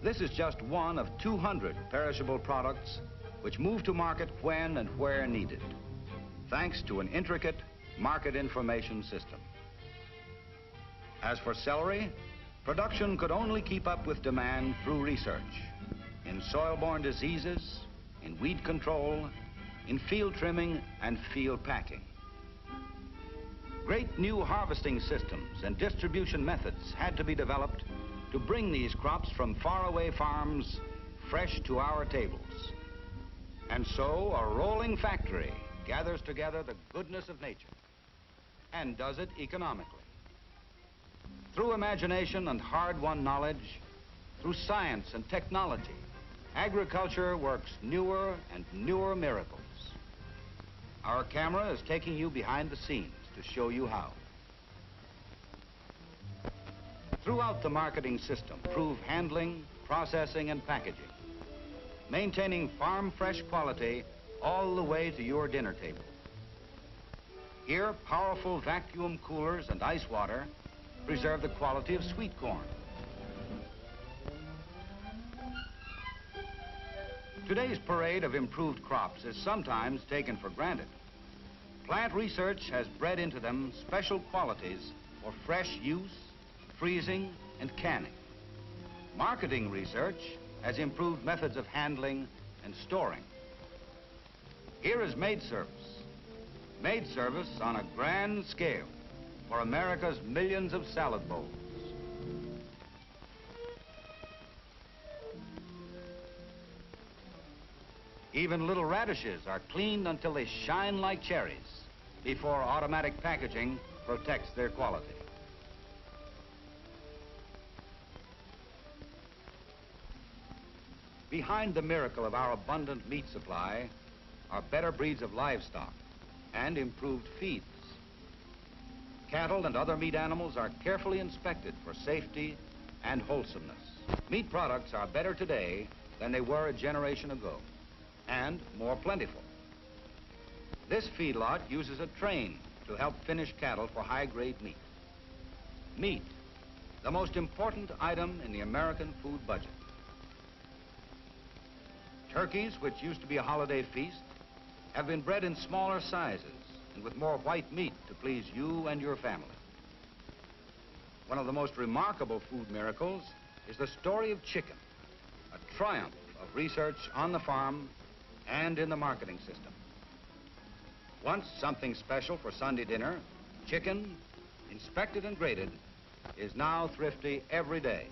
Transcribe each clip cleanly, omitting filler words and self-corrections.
This is just one of 200 perishable products which move to market when and where needed, thanks to an intricate market information system. As for celery, production could only keep up with demand through research in soil-borne diseases, in weed control, in field trimming and field packing. Great new harvesting systems and distribution methods had to be developed to bring these crops from faraway farms fresh to our tables. And so a rolling factory gathers together the goodness of nature and does it economically. Through imagination and hard-won knowledge, through science and technology, agriculture works newer and newer miracles. Our camera is taking you behind the scenes to show you how. Throughout the marketing system, improve handling, processing, and packaging, maintaining farm fresh quality all the way to your dinner table. Here, powerful vacuum coolers and ice water preserve the quality of sweet corn. Today's parade of improved crops is sometimes taken for granted. Plant research has bred into them special qualities for fresh use, freezing, and canning. Marketing research has improved methods of handling and storing. Here is maid service. Maid service on a grand scale for America's millions of salad bowls. Even little radishes are cleaned until they shine like cherries before automatic packaging protects their quality. Behind the miracle of our abundant meat supply are better breeds of livestock and improved feeds. Cattle and other meat animals are carefully inspected for safety and wholesomeness. Meat products are better today than they were a generation ago, and more plentiful. This feedlot uses a train to help finish cattle for high-grade meat. Meat, the most important item in the American food budget. Turkeys, which used to be a holiday feast, have been bred in smaller sizes and with more white meat to please you and your family. One of the most remarkable food miracles is the story of chicken, a triumph of research on the farm and in the marketing system. Once something special for Sunday dinner, chicken, inspected and graded, is now thrifty every day.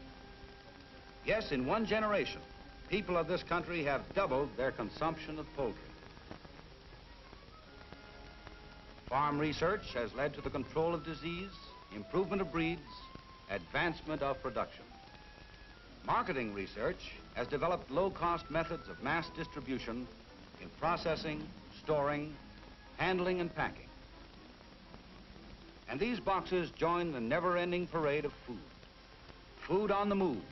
Yes, in one generation, people of this country have doubled their consumption of poultry. Farm research has led to the control of disease, improvement of breeds, advancement of production. Marketing research has developed low-cost methods of mass distribution in processing, storing, handling, and packing. And these boxes join the never-ending parade of food. Food on the move,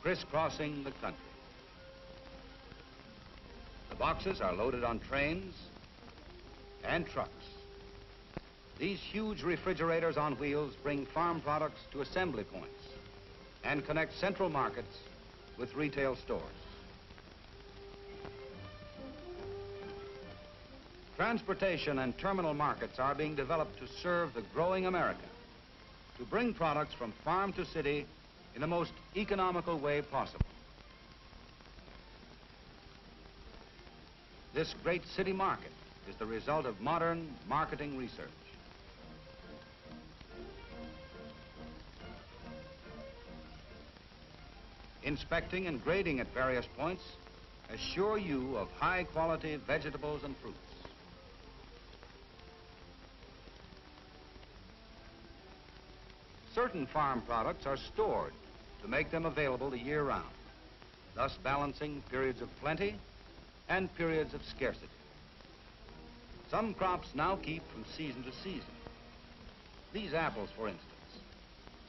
crisscrossing the country. The boxes are loaded on trains and trucks. These huge refrigerators on wheels bring farm products to assembly points and connect central markets with retail stores. Transportation and terminal markets are being developed to serve the growing America, to bring products from farm to city in the most economical way possible. This great city market is the result of modern marketing research. Inspecting and grading at various points assure you of high-quality vegetables and fruits. Certain farm products are stored to make them available the year round, thus balancing periods of plenty and periods of scarcity. Some crops now keep from season to season. These apples, for instance.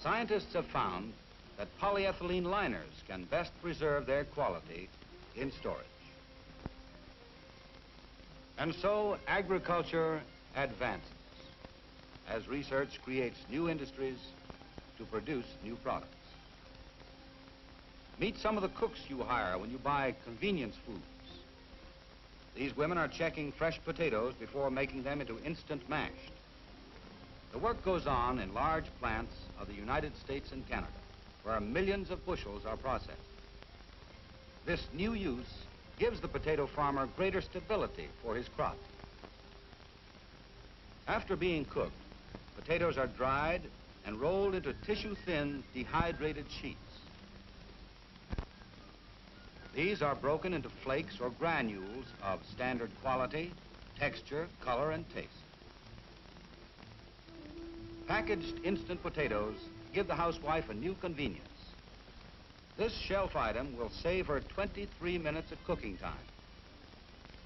Scientists have found that polyethylene liners can best preserve their quality in storage. And so agriculture advances as research creates new industries to produce new products. Meet some of the cooks you hire when you buy convenience foods. These women are checking fresh potatoes before making them into instant mash. The work goes on in large plants of the United States and Canada, where millions of bushels are processed. This new use gives the potato farmer greater stability for his crop. After being cooked, potatoes are dried and rolled into tissue-thin, dehydrated sheets. These are broken into flakes or granules of standard quality, texture, color, and taste. Packaged instant potatoes give the housewife a new convenience. This shelf item will save her 23 minutes of cooking time.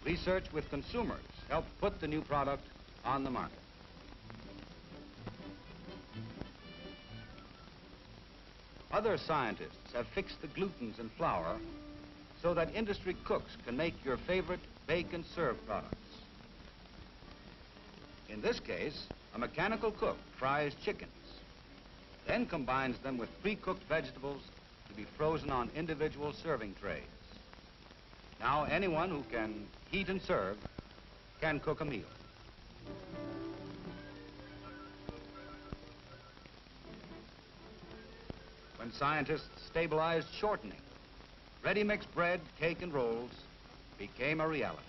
Research with consumers helped put the new product on the market. Other scientists have fixed the glutens in flour so that industry cooks can make your favorite bake and serve products. In this case, a mechanical cook fries chickens, then combines them with pre-cooked vegetables to be frozen on individual serving trays. Now anyone who can heat and serve can cook a meal. When scientists stabilized shortening, ready-mixed bread, cake, and rolls became a reality.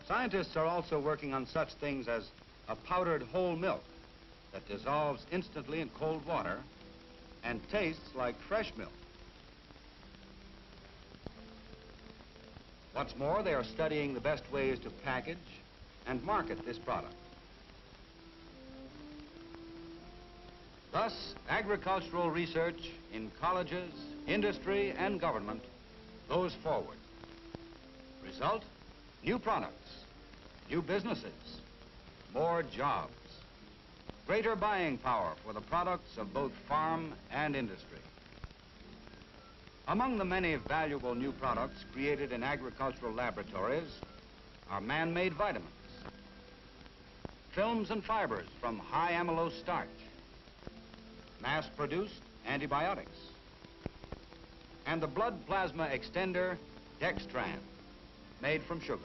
Scientists are also working on such things as a powdered whole milk that dissolves instantly in cold water and tastes like fresh milk. What's more, they are studying the best ways to package and market this product. Thus, agricultural research in colleges, industry, and government goes forward. Result, new products, new businesses, more jobs, greater buying power for the products of both farm and industry. Among the many valuable new products created in agricultural laboratories are man-made vitamins, films and fibers from high amylose starch, mass-produced antibiotics, and the blood plasma extender, dextran, made from sugar.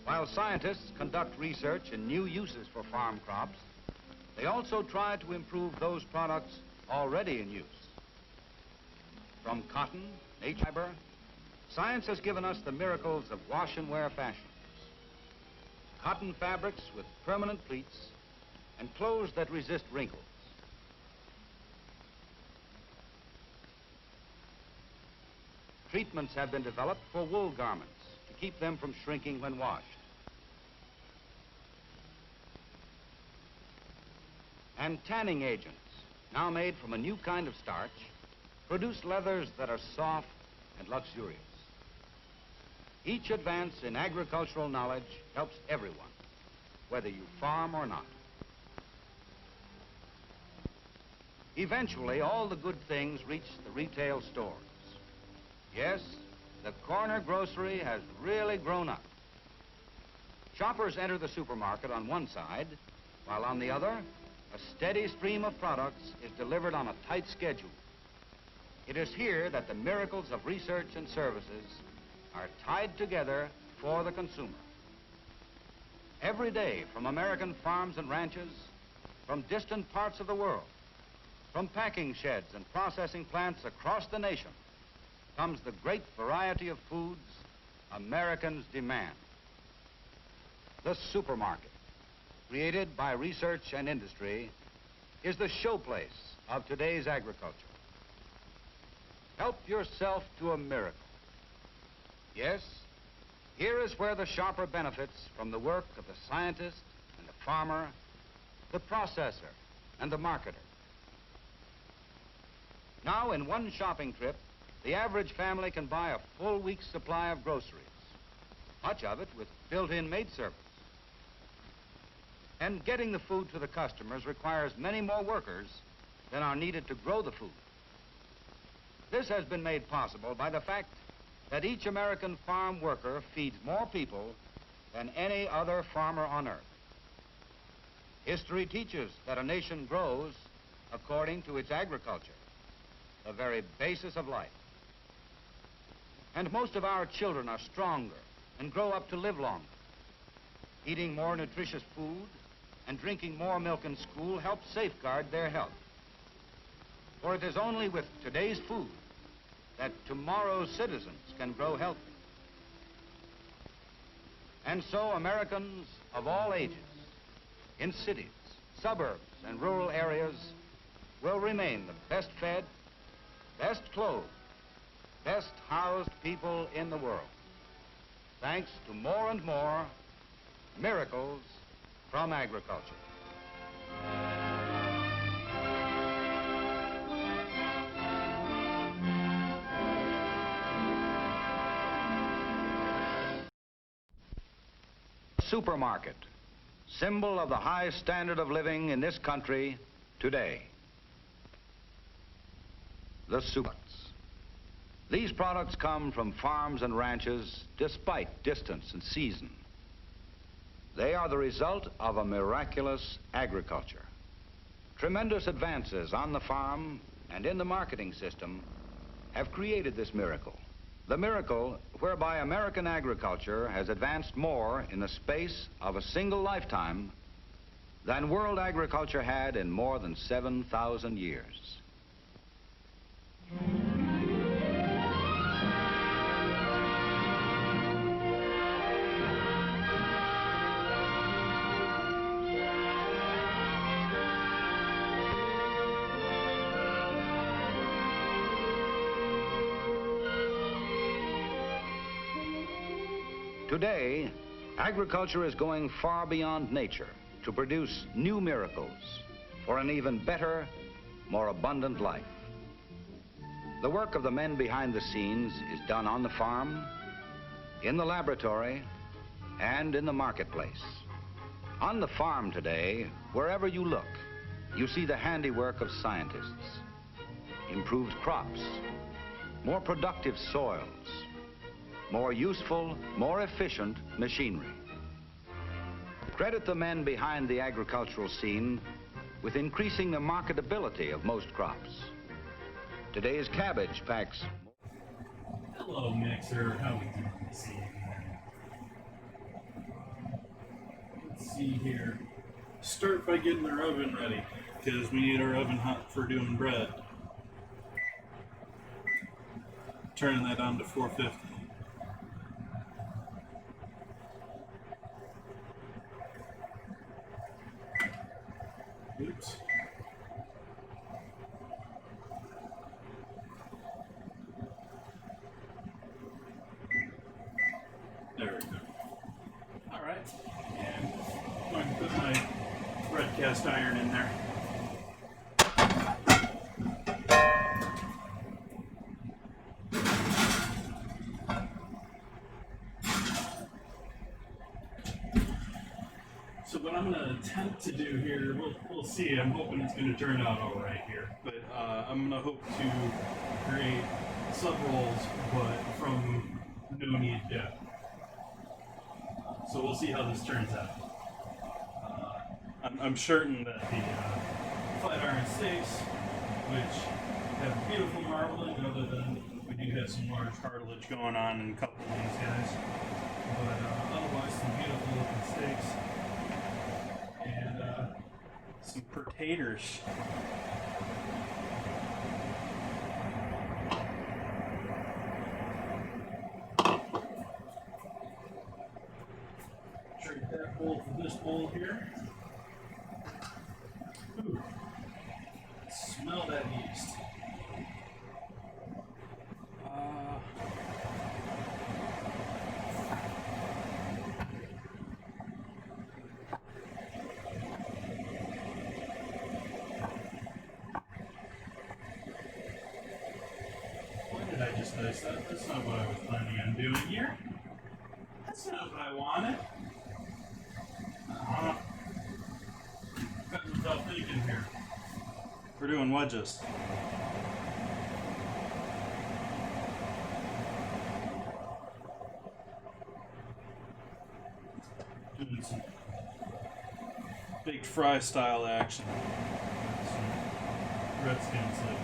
While scientists conduct research in new uses for farm crops, they also try to improve those products already in use. From cotton, nature fiber, science has given us the miracles of wash and wear fashions. Cotton fabrics with permanent pleats and clothes that resist wrinkles. Treatments have been developed for wool garments to keep them from shrinking when washed. And tanning agents, now made from a new kind of starch, produce leathers that are soft and luxurious. Each advance in agricultural knowledge helps everyone, whether you farm or not. Eventually, all the good things reach the retail stores. Yes, the corner grocery has really grown up. Shoppers enter the supermarket on one side, while on the other, a steady stream of products is delivered on a tight schedule. It is here that the miracles of research and services are tied together for the consumer. Every day, from American farms and ranches, from distant parts of the world, from packing sheds and processing plants across the nation, comes the great variety of foods Americans demand. The supermarket, created by research and industry, is the showplace of today's agriculture. Help yourself to a miracle. Yes, here is where the shopper benefits from the work of the scientist and the farmer, the processor and the marketer. Now, in one shopping trip, the average family can buy a full week's supply of groceries, much of it with built-in maid service. And getting the food to the customers requires many more workers than are needed to grow the food. This has been made possible by the fact that each American farm worker feeds more people than any other farmer on earth. History teaches that a nation grows according to its agriculture, the very basis of life. And most of our children are stronger and grow up to live longer. Eating more nutritious food and drinking more milk in school helps safeguard their health. For it is only with today's food that tomorrow's citizens can grow healthy. And so Americans of all ages, in cities, suburbs, and rural areas, will remain the best fed, best clothed, best housed people in the world, thanks to more and more miracles from agriculture. Supermarket, symbol of the high standard of living in this country today. The supermarkets. These products come from farms and ranches despite distance and season. They are the result of a miraculous agriculture. Tremendous advances on the farm and in the marketing system have created this miracle. The miracle whereby American agriculture has advanced more in the space of a single lifetime than world agriculture had in more than 7,000 years. Today, agriculture is going far beyond nature to produce new miracles for an even better, more abundant life. The work of the men behind the scenes is done on the farm, in the laboratory, and in the marketplace. On the farm today, wherever you look, you see the handiwork of scientists. Improved crops, more productive soils, more useful, more efficient machinery. Credit the men behind the agricultural scene with increasing the marketability of most crops. Today's cabbage packs. Hello, Mixer. How we doing this evening? Let's see here. Start by getting our oven ready, because we need our oven hot for doing bread. Turning that on to 450. Oops. There we go. Alright. And I'm going to put my red cast iron in there. So what I'm going to attempt to do here, we'll see. I'm hoping it's going to turn out all right here. But I'm going to hope to create sub-rolls, but from no knead depth. So we'll see how this turns out. I'm certain that the Flatiron steaks, which have beautiful marbling, other than we do have some large cartilage going on in a couple of these guys, but otherwise some beautiful looking steaks. And some potatoes. Trade that bowl for this bowl here. Ooh. Smell that yeast. I just diced that. That's not what I was planning on doing here. That's not what I wanted. Cutting without thinking here. We're doing wedges. Doing some baked fry style action. Some Redskins. Like,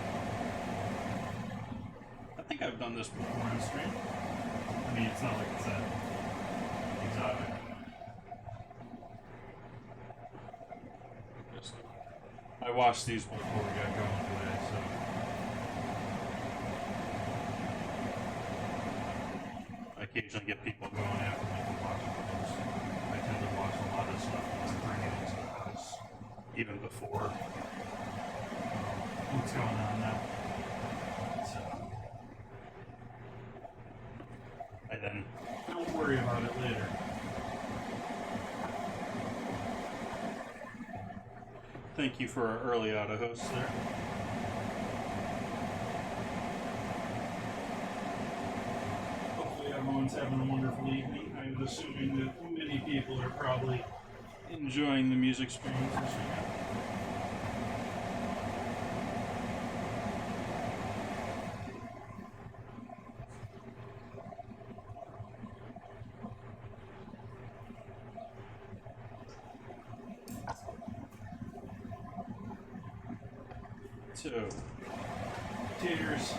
I think I've done this before on stream. I mean, it's not like it's that exotic. I watched these before we got going today, so. I occasionally get people going after me to watch those. I tend to watch a lot of stuff when I bring it into the house, even before what's going on now. So I then don't worry about it later. Thank you for our early auto host there. Hopefully everyone's having a wonderful evening. I'm assuming that many people are probably enjoying the music streams this weekend. So, taters,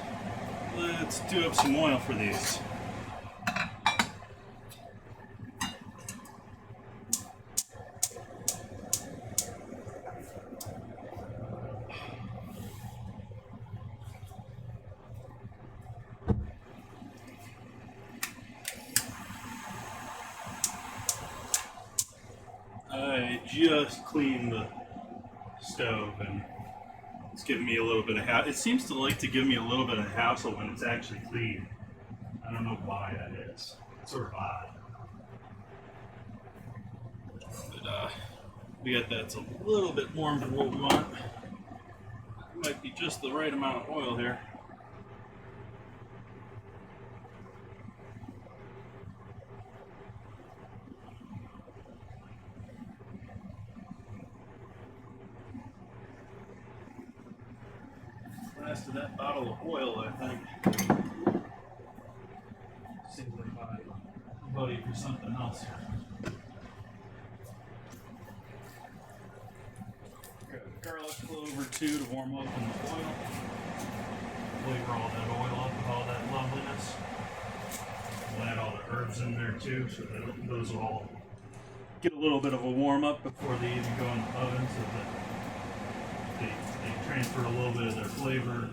let's do up some oil for these. I just cleaned the stove and it's giving me a little bit of hassle. It seems to like to give me a little bit of hassle when it's actually clean. I don't know why that is. It's sort of odd. But we got that's a little bit warm for what we want. Might be just the right amount of oil here. Last of that bottle of oil, I think. Seems like I'm voting for something else here. Got garlic clove or two to warm up in the oil. Flavor all that oil up with all that loveliness. We'll add all the herbs in there too, so that those will all get a little bit of a warm up before they even go in the oven, so that they transfer a little bit of their flavor,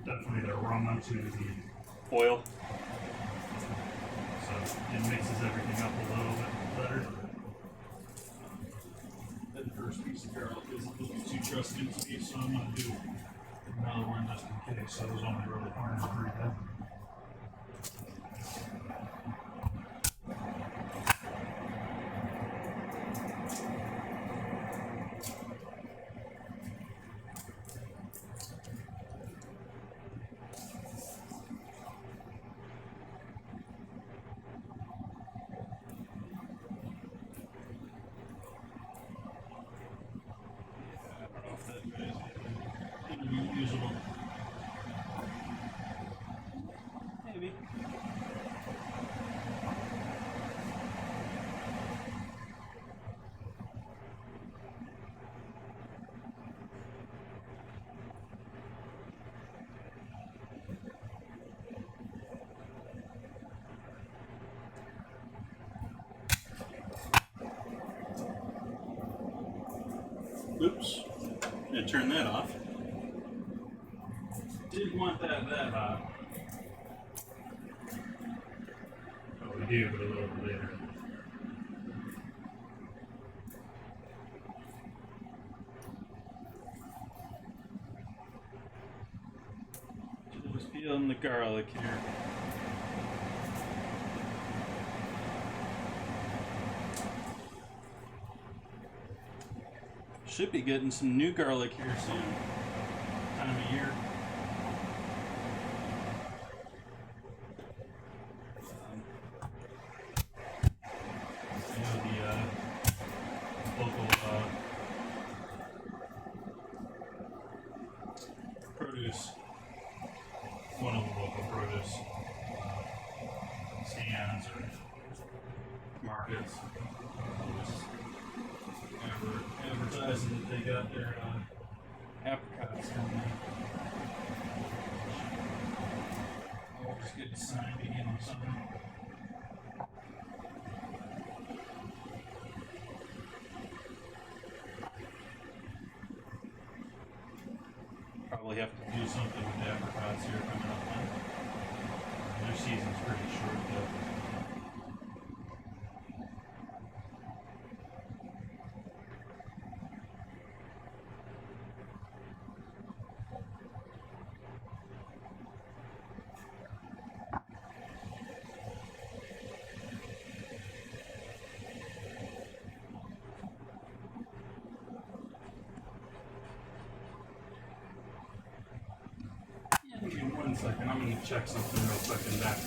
definitely their aroma to the oil. So it mixes everything up a little bit better. That first piece of garlic isn't looking too trusting to me, so I'm going to do another one just in case. So I was only really pouring for 3 then. Usable. Maybe. Oops. Gonna turn that off. Didn't want that hot. Oh, we do, but a little bit later. Just peeling the garlic here. Should be getting some new garlic here soon. Time of year. One of the local produce stands or markets advertising that they got their apricots coming in. something. Probably have to do something with the apricots here coming up. Their season's pretty short though. Give me 1 second, I'm going to check something real quick and back.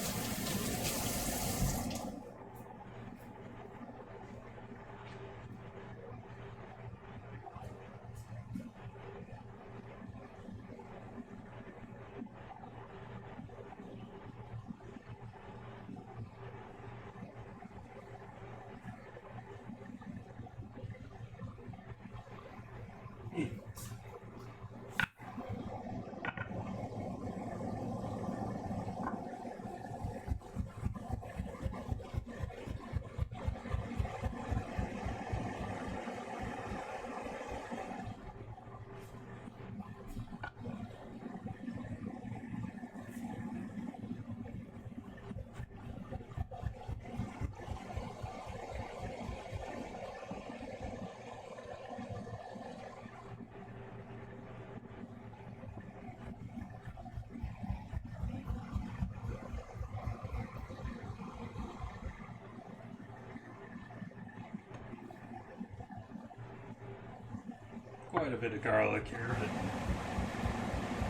Quite a bit of garlic here, but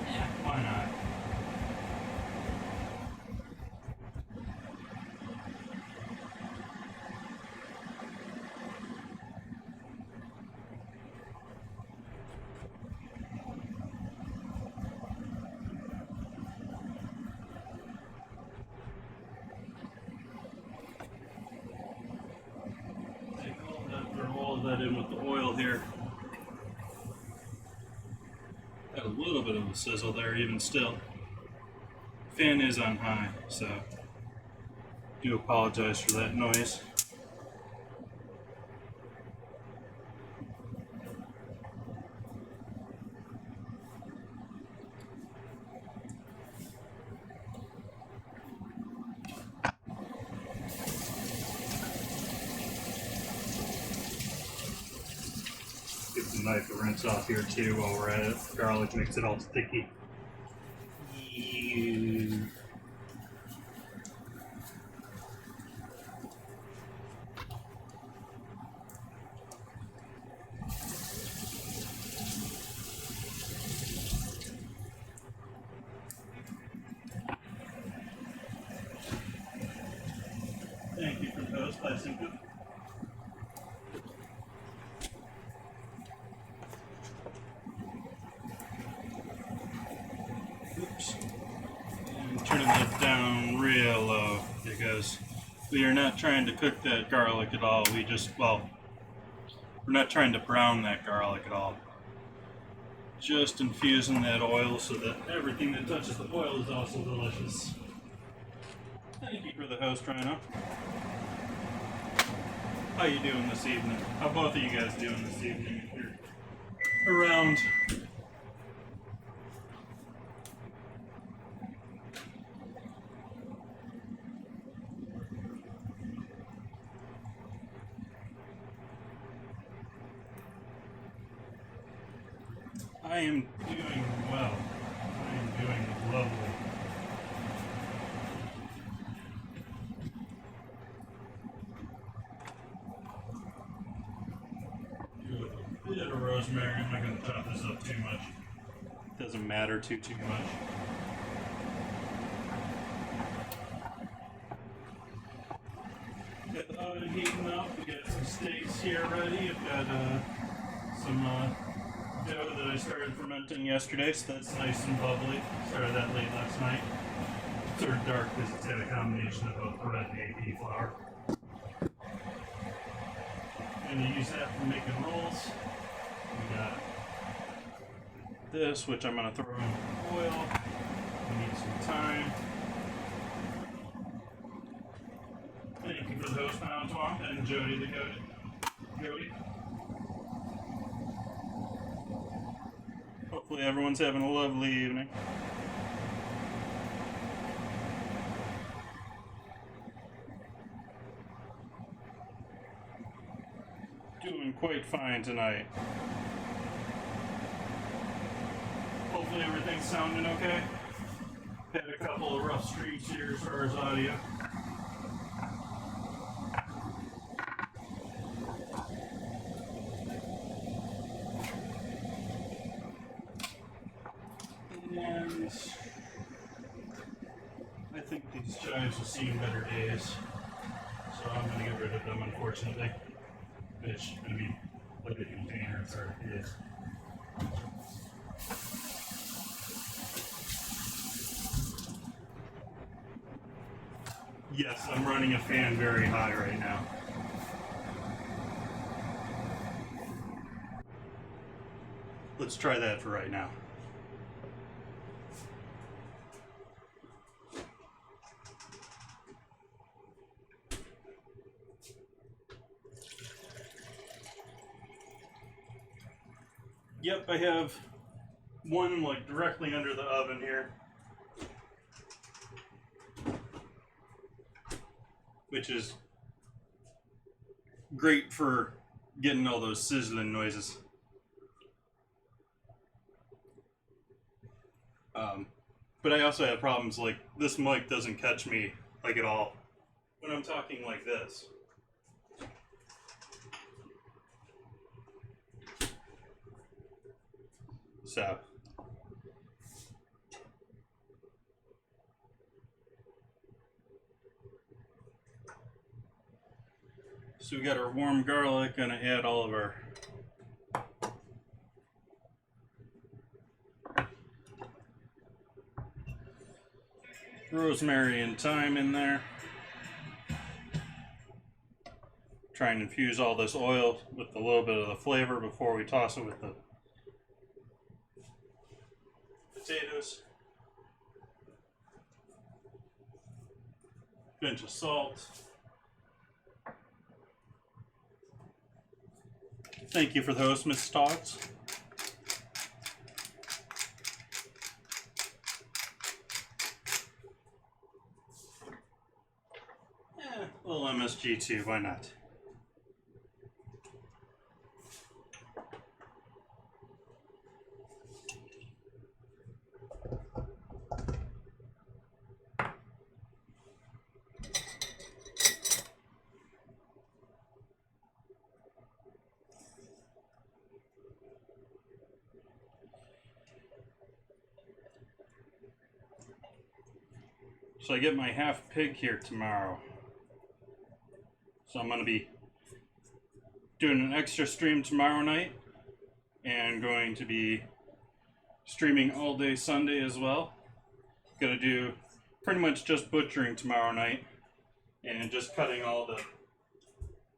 yeah, why not? Take all of that in with the oil here. Got a little bit of a sizzle there, even still. Fan is on high, so do apologize for that noise. Give the knife a rinse off here too while we're at it. Garlic makes it all sticky. Thank you for those, Lysinka. Oops. And turning that down real low because we are not trying to cook that garlic at all. We're not trying to brown that garlic at all. Just infusing that oil so that everything that touches the oil is also delicious. Thank you for the host, Rhino. How you doing this evening? How both of you guys doing this evening? If you're around. I am doing well. I am doing lovely. Do a bit of rosemary. I'm not going to chop this up too much. Doesn't matter too much. Got the oven heating up. We got some steaks here ready. I've got some dough that I started fermenting yesterday, so that's nice and bubbly. Started that late last night. It's sort of dark because it's got a combination of both bread and AP flour. I'm going to use that for making rolls. We got this, which I'm going to throw in oil. We need some thyme. pounds long, and Jody the goat. Jody. Hopefully everyone's having a lovely evening. Doing quite fine tonight. Hopefully everything's sounding okay. Had a couple of rough streams here as far as audio. And I think these chives have seen better days, so I'm going to get rid of them, unfortunately. Which, I mean, look at the container, it's already is. Yes, I'm running a fan very high right now. Let's try that for right now. Yep, I have one like directly under the oven here, which is great for getting all those sizzling noises. But I also have problems like this mic doesn't catch me like at all when I'm talking like this. So we got our warm garlic, gonna add all of our rosemary and thyme in there. Try and infuse all this oil with a little bit of the flavor before we toss it with the potatoes. Pinch of salt. Thank you for those, Miss Stotts. A little MSG too, why not? So I get my half pig here tomorrow. So I'm going to be doing an extra stream tomorrow night and going to be streaming all day Sunday as well. Gonna do pretty much just butchering tomorrow night and just cutting all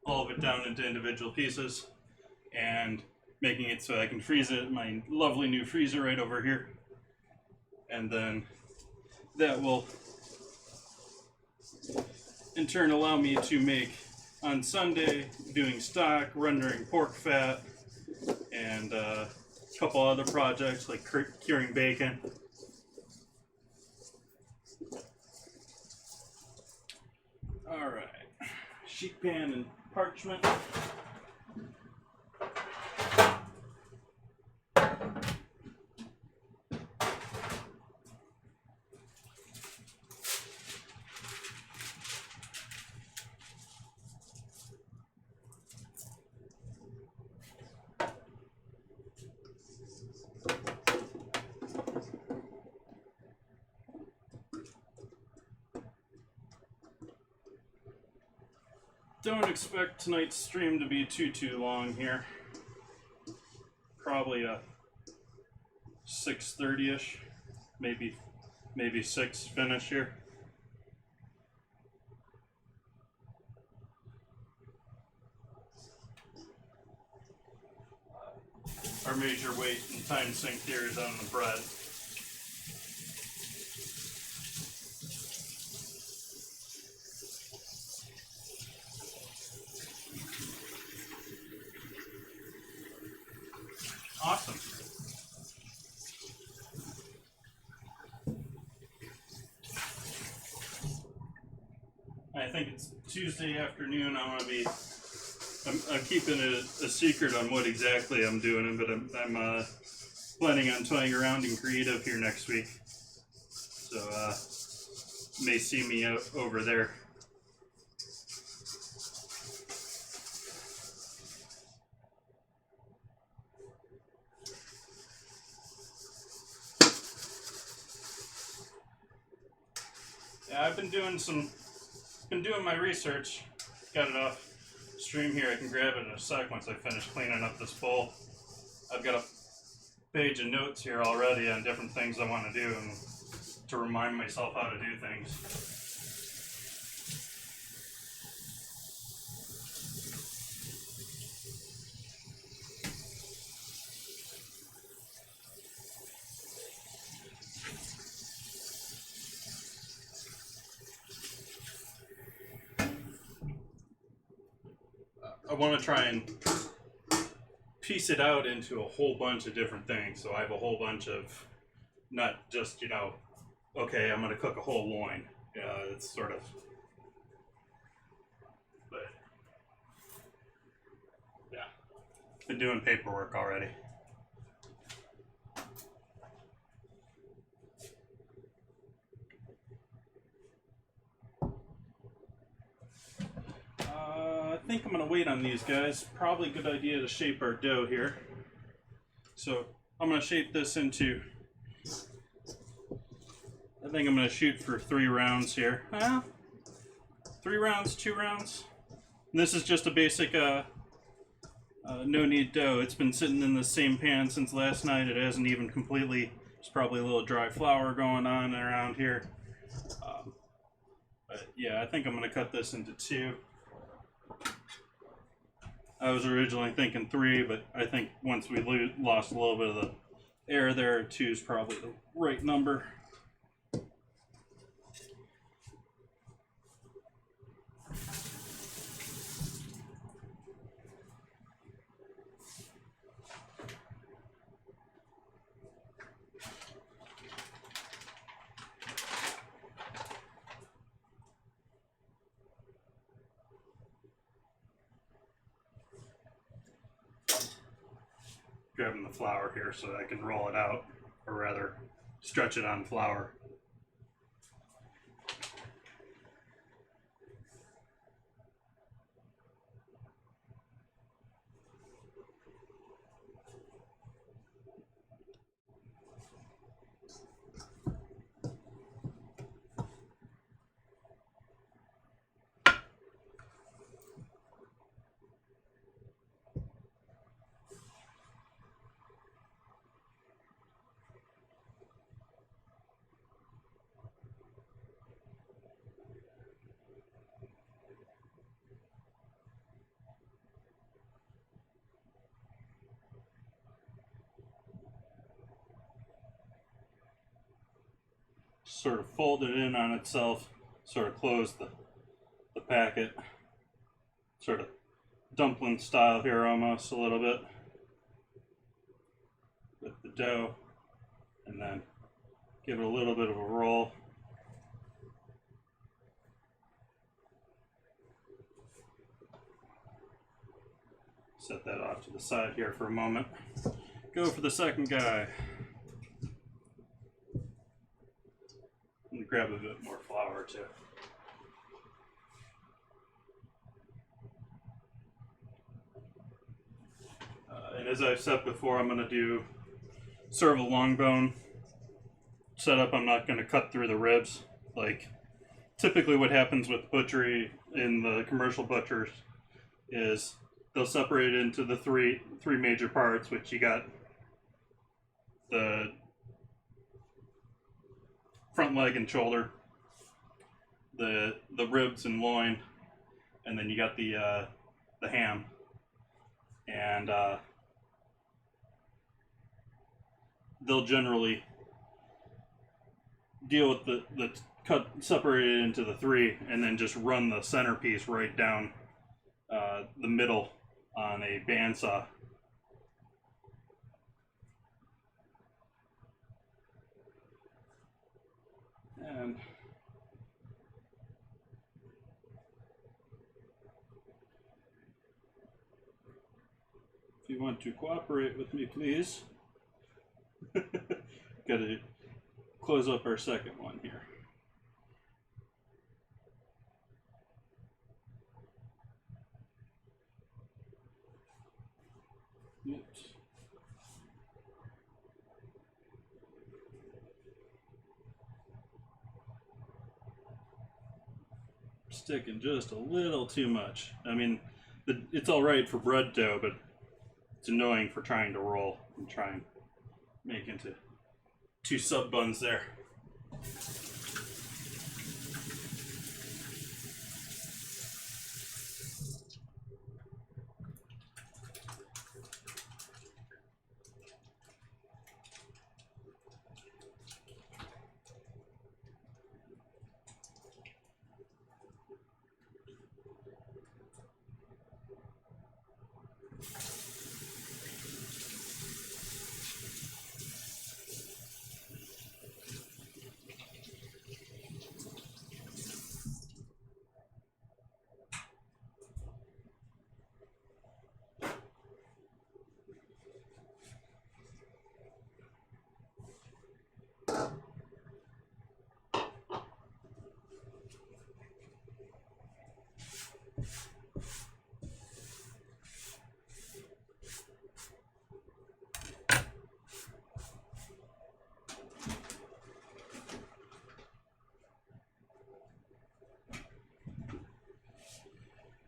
of it down into individual pieces and making it so I can freeze it in my lovely new freezer right over here. And then that will in turn allow me to make on Sunday doing stock, rendering pork fat, and a couple other projects like curing bacon. Alright, sheet pan and parchment. Don't expect tonight's stream to be too long here. Probably a 6:30ish, maybe 6 finish here. Our major weight and time sink here is on the bread. think it's Tuesday afternoon. I'm keeping it a secret on what exactly I'm doing, but I'm planning on toying around in creative here next week. So may see me out over there. Yeah, I've been doing my research. Got it off stream here. I can grab it in a sec once I finish cleaning up this bowl. I've got a page of notes here already on different things I want to do and to remind myself how to do things. I want to try and piece it out into a whole bunch of different things. So I have a whole bunch of, not just, okay, I'm going to cook a whole loin. It's sort of, but yeah, been doing paperwork already. I think I'm going to wait on these guys. Probably a good idea to shape our dough here. So I'm going to shape this into, I think I'm going to shoot for 3 rounds here. 3 rounds, 2 rounds. And this is just a basic no knead dough. It's been sitting in the same pan since last night. It hasn't even completely, there's probably a little dry flour going on around here. But yeah, I think I'm going to cut this into 2. I was originally thinking 3, but I think once we lost a little bit of the air there, 2 is probably the right number. Grabbing the flour here so that I can roll it out, or rather stretch it on flour. Sort of fold it in on itself, sort of close the packet, sort of dumpling style here almost a little bit with the dough, and then give it a little bit of a roll. Set that off to the side here for a moment. Go for the second guy. And grab a bit more flour too. And as I've said before, I'm going to do sort of a long bone setup. I'm not going to cut through the ribs. Like typically what happens with butchery in the commercial butchers is they'll separate it into the three major parts, which you got the front leg and shoulder, the ribs and loin, and then you got the ham. And they'll generally deal with the cut, separate it into the 3, and then just run the centerpiece right down the middle on a bandsaw. And you want to cooperate with me, please. Gotta close up our second one here. Oops. Sticking just a little too much. I mean, it's all right for bread dough, but it's annoying for trying to roll and try and make into 2 sub buns there.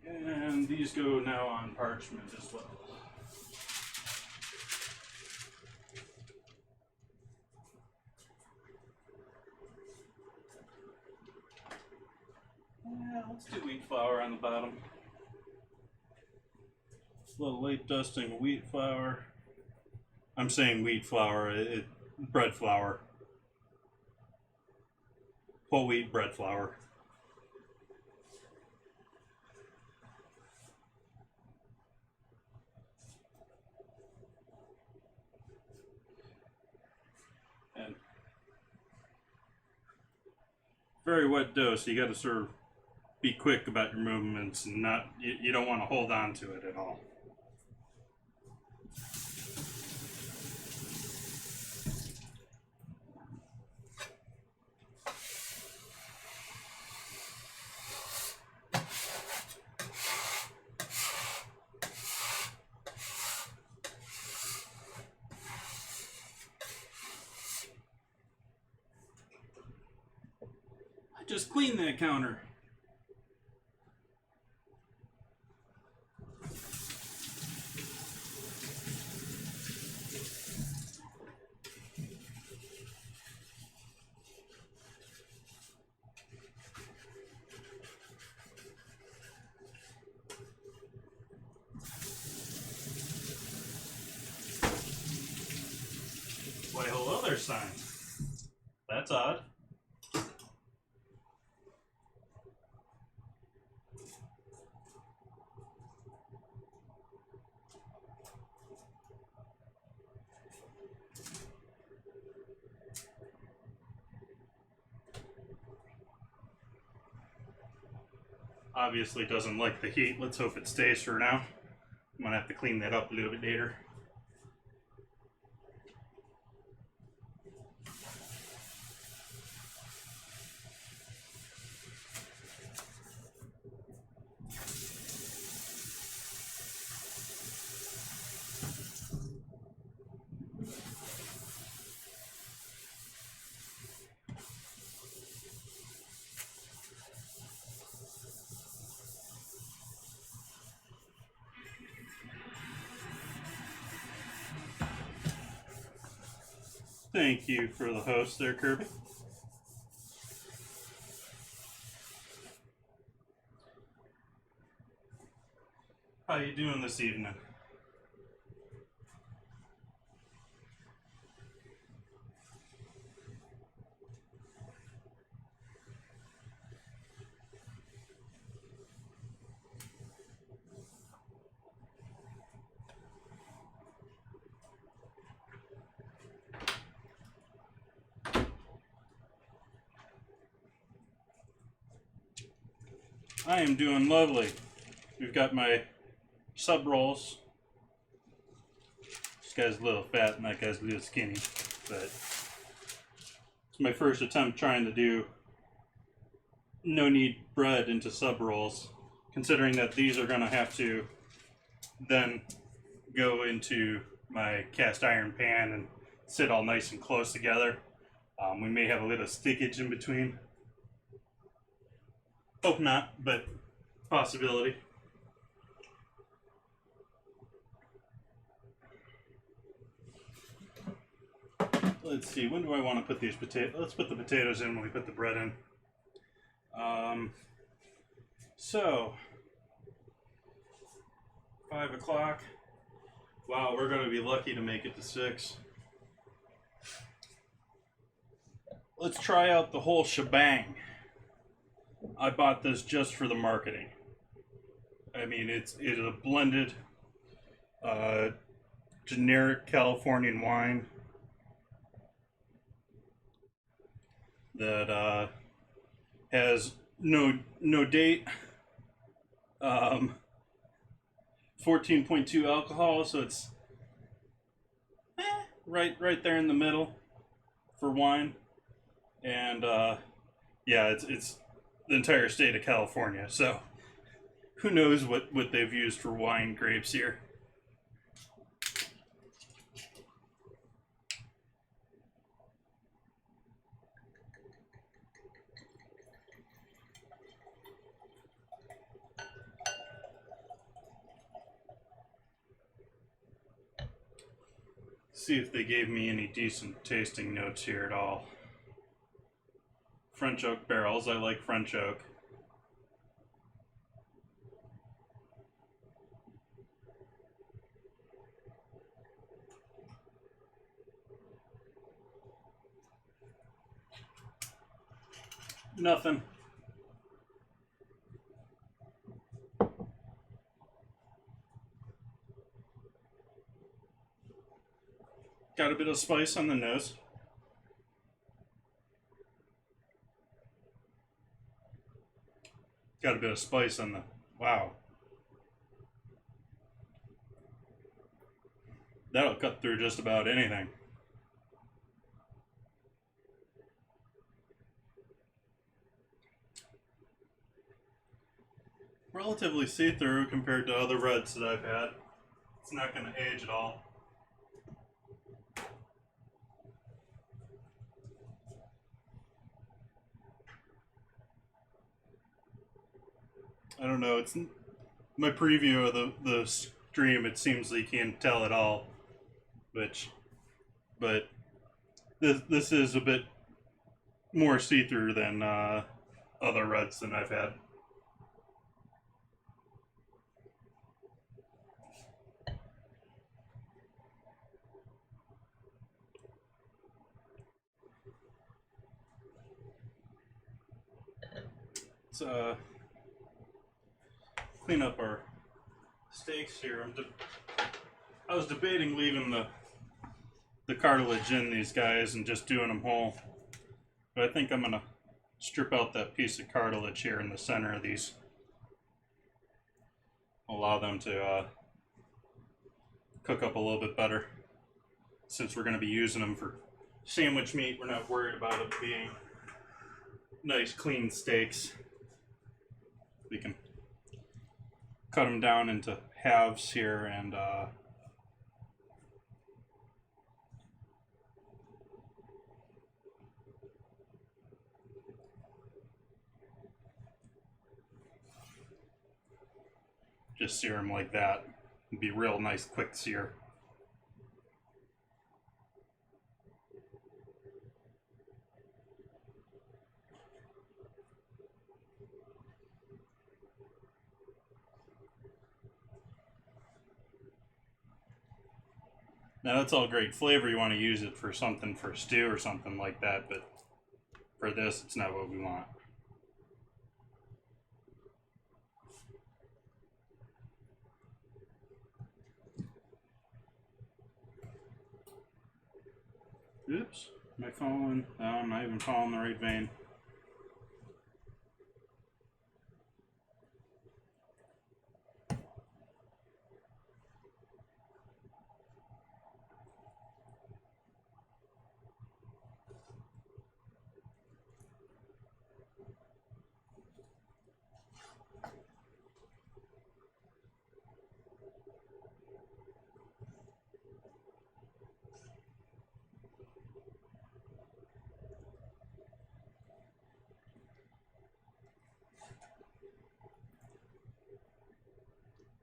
And these go now on parchment as well. Yeah, let's do wheat flour on the bottom. A little late dusting of wheat flour. I'm saying wheat flour, bread flour. Whole wheat bread flour. And very wet dough, so you got to sort of be quick about your movements and not, you don't want to hold on to it at all. I just cleaned that counter. Why, whole other sign. That's odd. Obviously doesn't like the heat. Let's hope it stays for now. I'm gonna have to clean that up a little bit later. Thank you for the host there, Kirby. How you doing this evening? I am doing lovely. We've got my sub rolls guy's a little fat and that guy's a little skinny. But it's my first attempt trying to do no-knead bread into sub rolls, considering that these are going to have to then go into my cast iron pan and sit all nice and close together. We may have a little stickage in between. Hope not, but possibility. Let's see, when do I want to put these potatoes? Let's put the potatoes in when we put the bread in. So, 5 o'clock. Wow, we're going to be lucky to make it to 6. Let's try out the whole shebang. I bought this just for the marketing. I mean, it is a blended, generic Californian wine that has no date, 14.2 alcohol, so it's right there in the middle for wine, and yeah, it's the entire state of California, so who knows what they've used for wine grapes here. See if they gave me any decent tasting notes here at all. French oak barrels, I like French oak. Nothing. Got a bit of spice on the nose. Got a bit of spice on the, wow. That'll cut through just about anything. Relatively see-through compared to other reds that I've had. It's not going to age at all. I don't know, it's my preview of the stream, it seems like you can't tell at all, but this is a bit more see-through than other reds than I've had. Let's clean up our steaks here. I was debating leaving the cartilage in these guys and just doing them whole, but I think I'm gonna strip out that piece of cartilage here in the center of these. Allow them to cook up a little bit better. Since we're gonna be using them for sandwich meat, we're not worried about it being nice clean steaks. We can cut them down into halves here and just sear them like that. It'd be real nice quick sear. Now that's all great flavor, you want to use it for something, for stew or something like that, but for this it's not what we want. Oops, am I following? No, I'm not even following the right vein.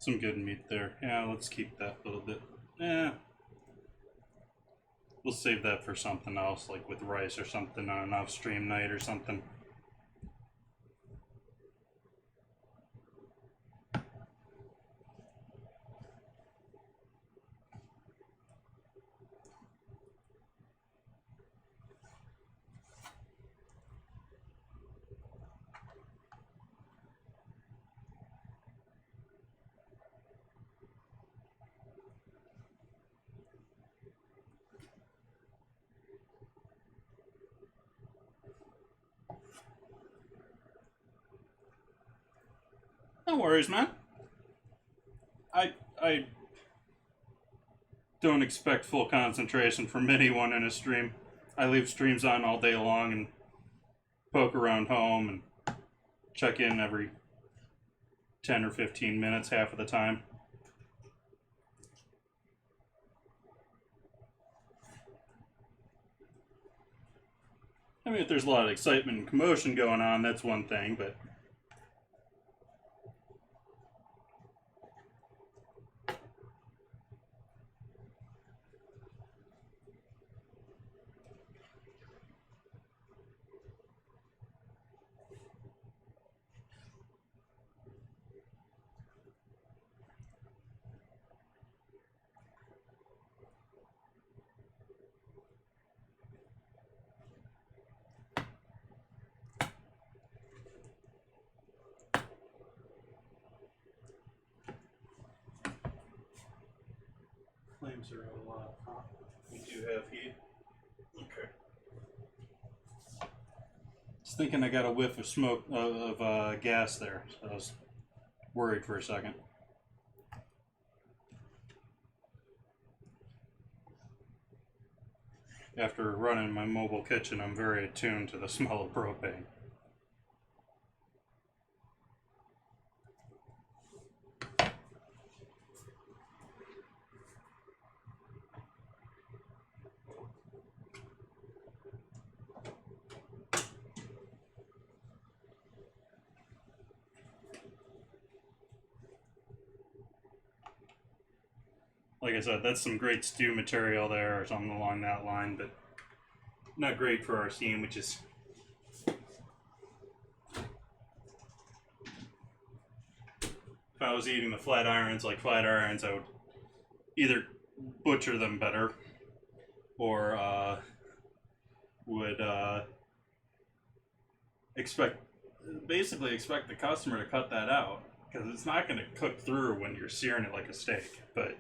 Some good meat there. Yeah, let's keep that a little bit. Yeah. We'll save that for something else, like with rice or something on an off-stream night or something. No worries, man. I don't expect full concentration from anyone in a stream. I leave streams on all day long and poke around home and check in every 10 or 15 minutes half of the time. I mean, if there's a lot of excitement and commotion going on, that's one thing, but flames are a lot. We do have heat. Okay. Just thinking I got a whiff of smoke of gas there, so I was worried for a second. After running my mobile kitchen, I'm very attuned to the smell of propane. Like I said, that's some great stew material there or something along that line, but not great for our sandwiches. If I was eating the Flatirons like Flatirons, I would either butcher them better or would basically expect the customer to cut that out, because it's not going to cook through when you're searing it like a steak. But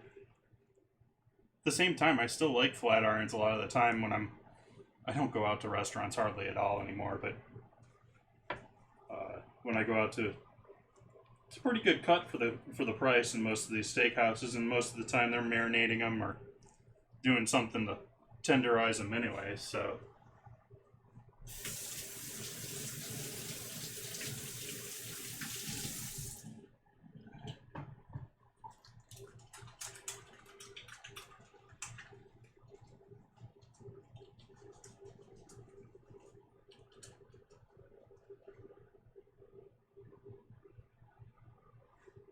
at the same time, I still like Flatirons a lot of the time when I don't go out to restaurants hardly at all anymore, but when I go out to, it's a pretty good cut for the price in most of these steakhouses, and most of the time they're marinating them or doing something to tenderize them anyway, so.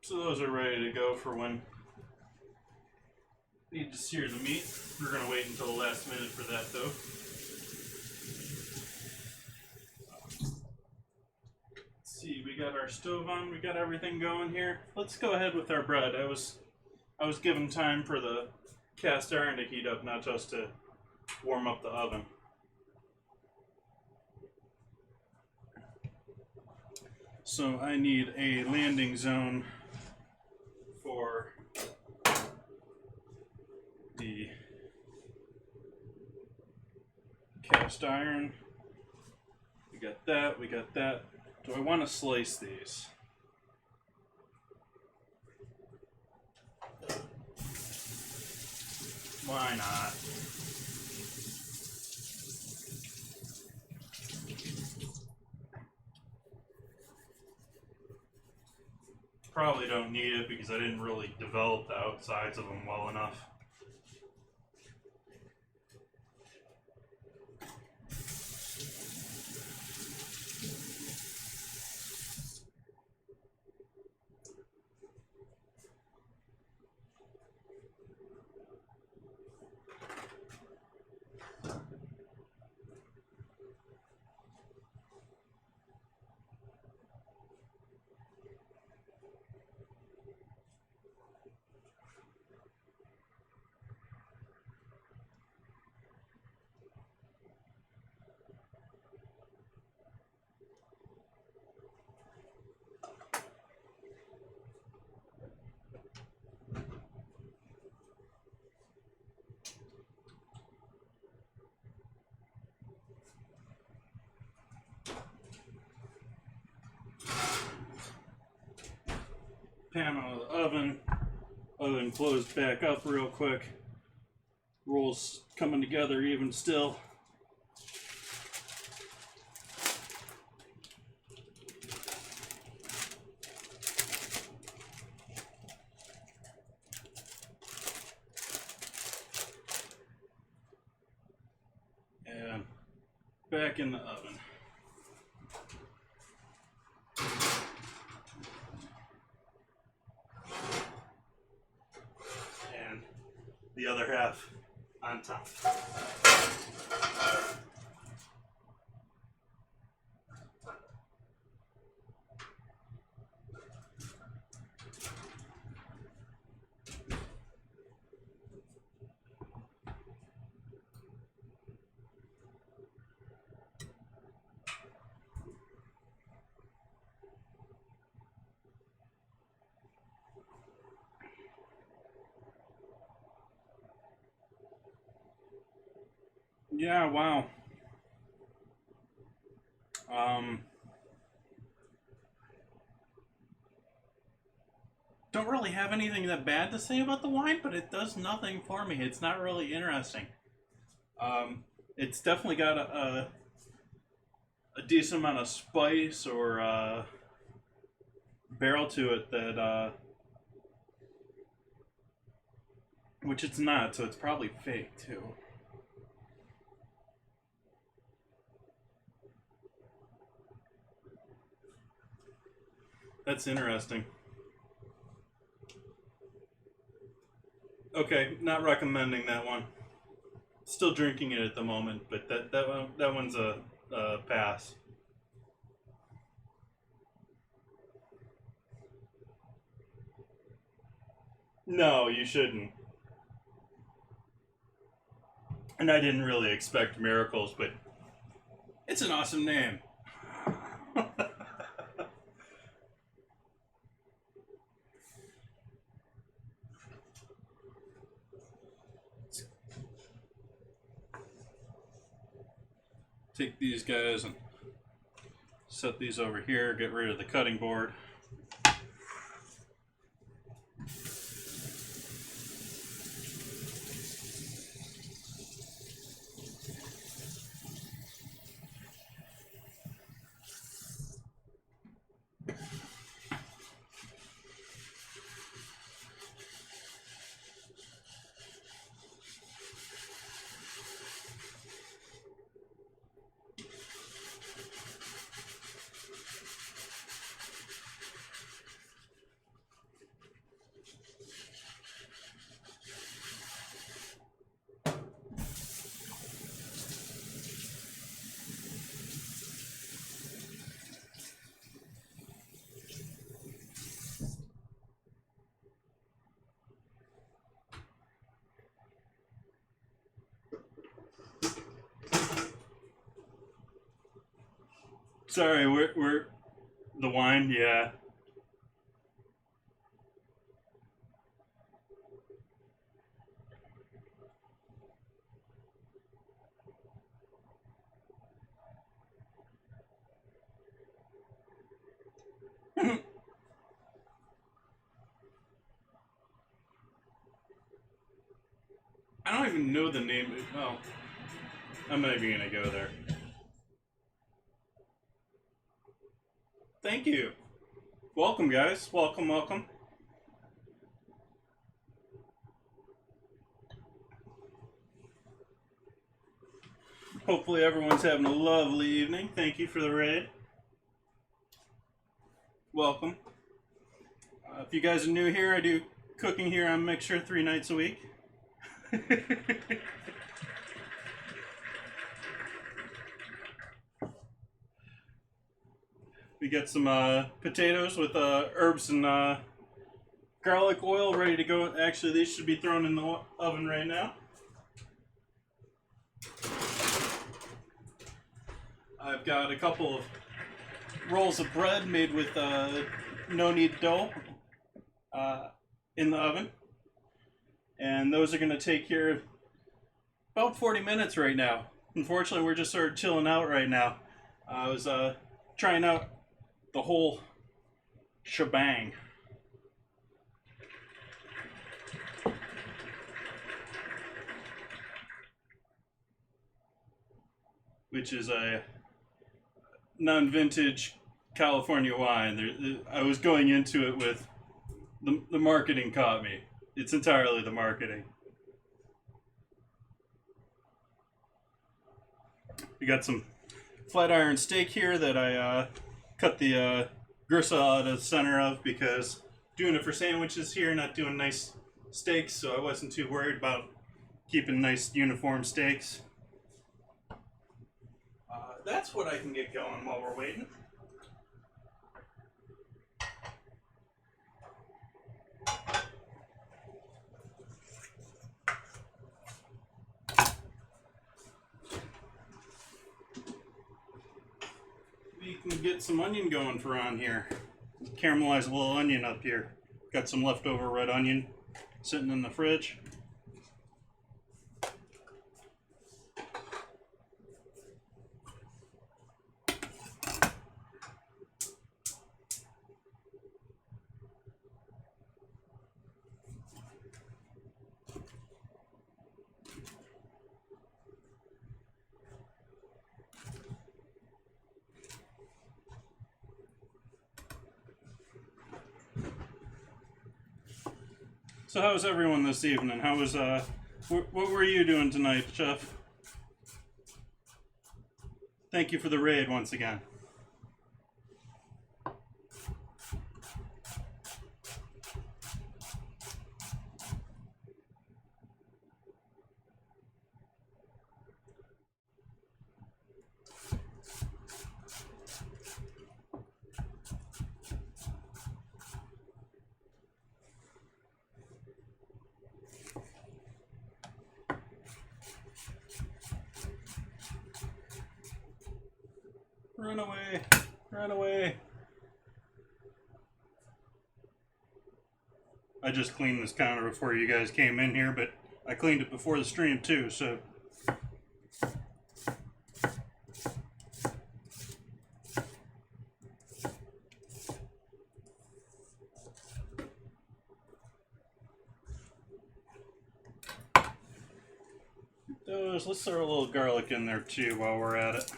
So those are ready to go for when need to sear the meat. We're going to wait until the last minute for that, though. Let's see, we got our stove on, we got everything going here. Let's go ahead with our bread. I was given time for the cast iron to heat up, not just to warm up the oven. So I need a landing zone for the cast iron. We got that, we got that. Do I want to slice these? Why not? Probably don't need it because I didn't really develop the outsides of them well enough. pan out of the oven. Oven closed back up real quick. Rolls coming together even still. And back in the oven. And the other half on top. Yeah, wow. Don't really have anything that bad to say about the wine, but it does nothing for me. It's not really interesting. It's definitely got a decent amount of spice or barrel to it that, which it's not, so it's probably fake too. That's interesting. Okay, not recommending that one. Still drinking it at the moment, but that one's a pass. No, you shouldn't. And I didn't really expect miracles, but it's an awesome name. Take these guys and set these over here, get rid of the cutting board. Sorry, we're the wine, yeah. I don't even know the name. Oh, I'm not even gonna go there. Thank you. Welcome, guys. Welcome, welcome. Hopefully everyone's having a lovely evening. Thank you for the raid. Welcome. If you guys are new here, I do cooking here on Mixture 3 nights a week. We got some potatoes with herbs and garlic oil ready to go. Actually, these should be thrown in the oven right now. I've got a couple of rolls of bread made with no-knead dough in the oven. And those are going to take here about 40 minutes right now. Unfortunately, we're just sort of chilling out right now. I was trying out the whole shebang. which is a non-vintage California wine. I was going into it with the marketing caught me. It's entirely the marketing. We got some Flatiron steak here that I cut the gristle out of the center of because doing it for sandwiches here, not doing nice steaks, so I wasn't too worried about keeping nice uniform steaks. That's what I can get going while we're waiting. We can get some onion going for on here. Caramelize a little onion up here. Got some leftover red onion sitting in the fridge. So how was everyone this evening? How was what were you doing tonight, Chef? Thank you for the raid once again. Run away! Run away! I just cleaned this counter before you guys came in here, but I cleaned it before the stream too, so. Let's throw a little garlic in there too while we're at it.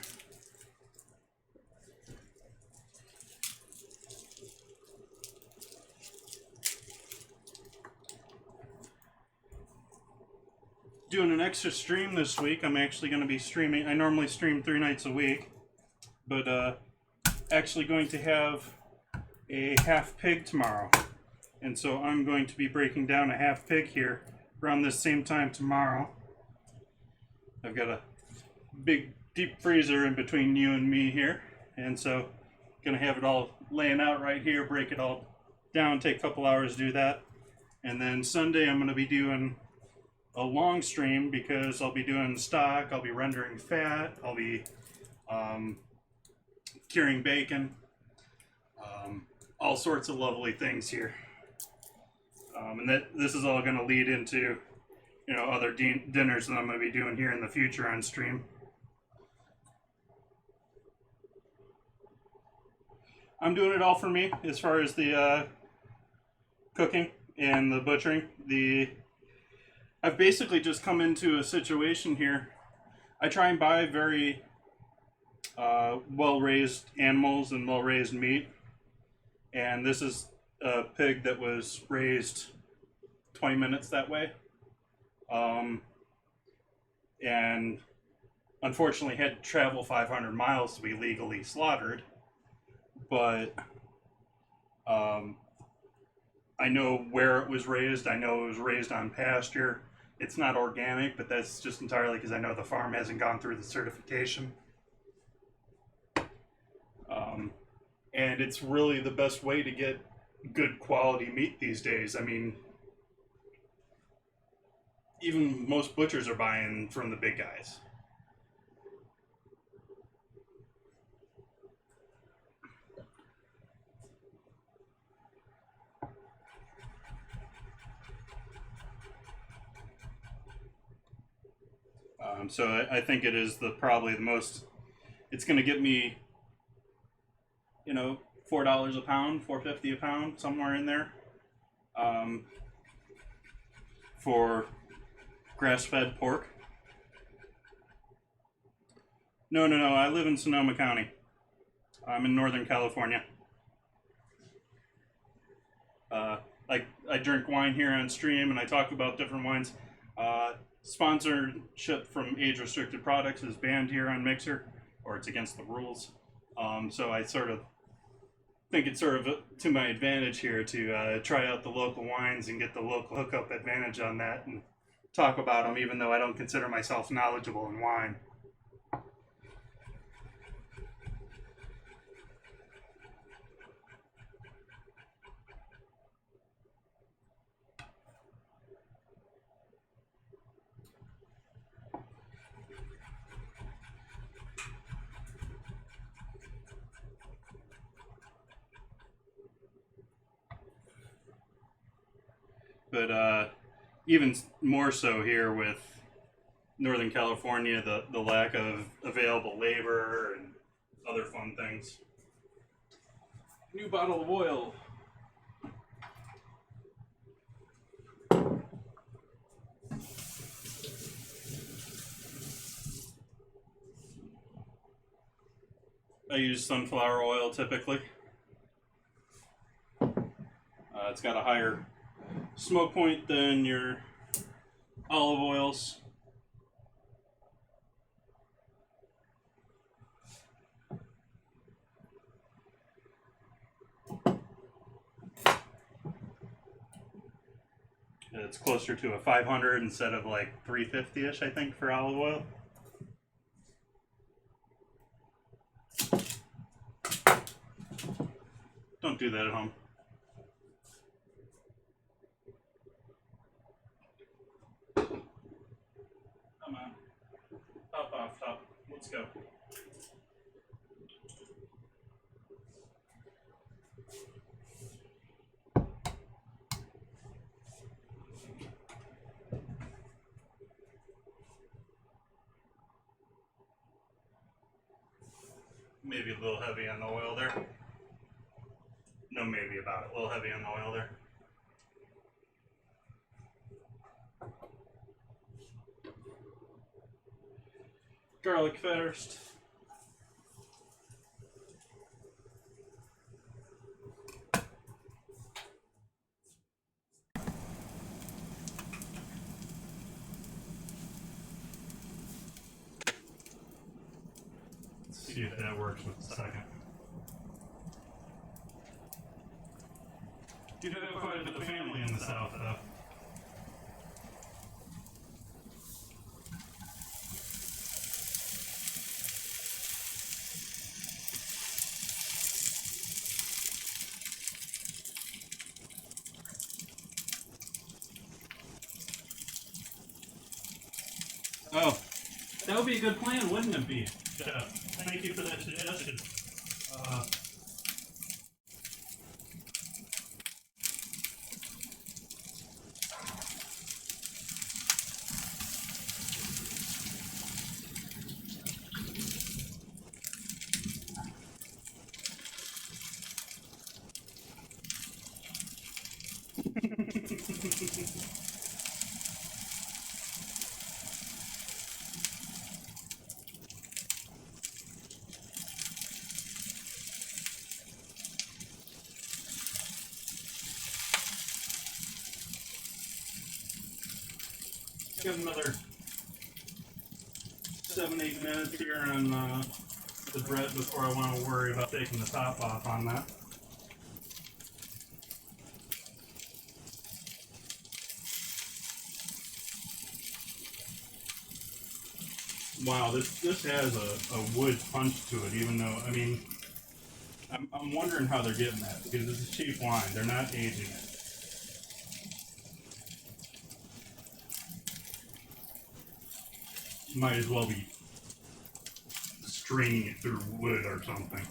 Doing an extra stream this week. I'm actually going to be streaming. I normally stream 3 nights a week, but actually going to have a half pig tomorrow, and so I'm going to be breaking down a half pig here around this same time tomorrow. I've got a big deep freezer in between you and me here, and so gonna have it all laying out right here, break it all down, take a couple hours to do that. And then Sunday I'm gonna be doing a long stream because I'll be doing stock, I'll be rendering fat, I'll be curing bacon, all sorts of lovely things here. And this is all gonna lead into other dinners that I'm going to be doing here in the future on stream. I'm doing it all for me as far as the cooking and the butchering. I've basically just come into a situation here. I try and buy very well-raised animals and well-raised meat. And this is a pig that was raised 20 minutes that way. And unfortunately had to travel 500 miles to be legally slaughtered, but I know where it was raised. I know it was raised on pasture. It's not organic, but that's just entirely because I know the farm hasn't gone through the certification. And it's really the best way to get good quality meat these days. I mean, even most butchers are buying from the big guys. So I think it is probably the most. It's going to get me, $4 a pound, $4.50 a pound, somewhere in there, for grass-fed pork. No, no, no. I live in Sonoma County. I'm in Northern California. I drink wine here on stream, and I talk about different wines. Sponsorship from age-restricted products is banned here on Mixer, or it's against the rules. So I sort of think it's sort of to my advantage here to try out the local wines and get the local hookup advantage on that and talk about them, even though I don't consider myself knowledgeable in wine. But even more so here with Northern California, the lack of available labor and other fun things. New bottle of oil. I use sunflower oil typically. It's got a higher smoke point than your olive oils. It's closer to a 500 instead of like 350-ish, I think, for olive oil. Don't do that at home. Come on. Top off, top. Let's go. Maybe a little heavy on the oil there. No, maybe about it. A little heavy on the oil there. Garlic first. See if that works with the second. You do have quite a bit of family in the South, though. Oh, that would be a good plan, wouldn't it be? Thank you for that suggestion. Give another 7-8 minutes here on the bread before I want to worry about taking the top off on that. Wow, this has a wood punch to it, even though, I mean, I'm wondering how they're getting that, because this is cheap wine. They're not aging it. Might as well be straining it through wood or something.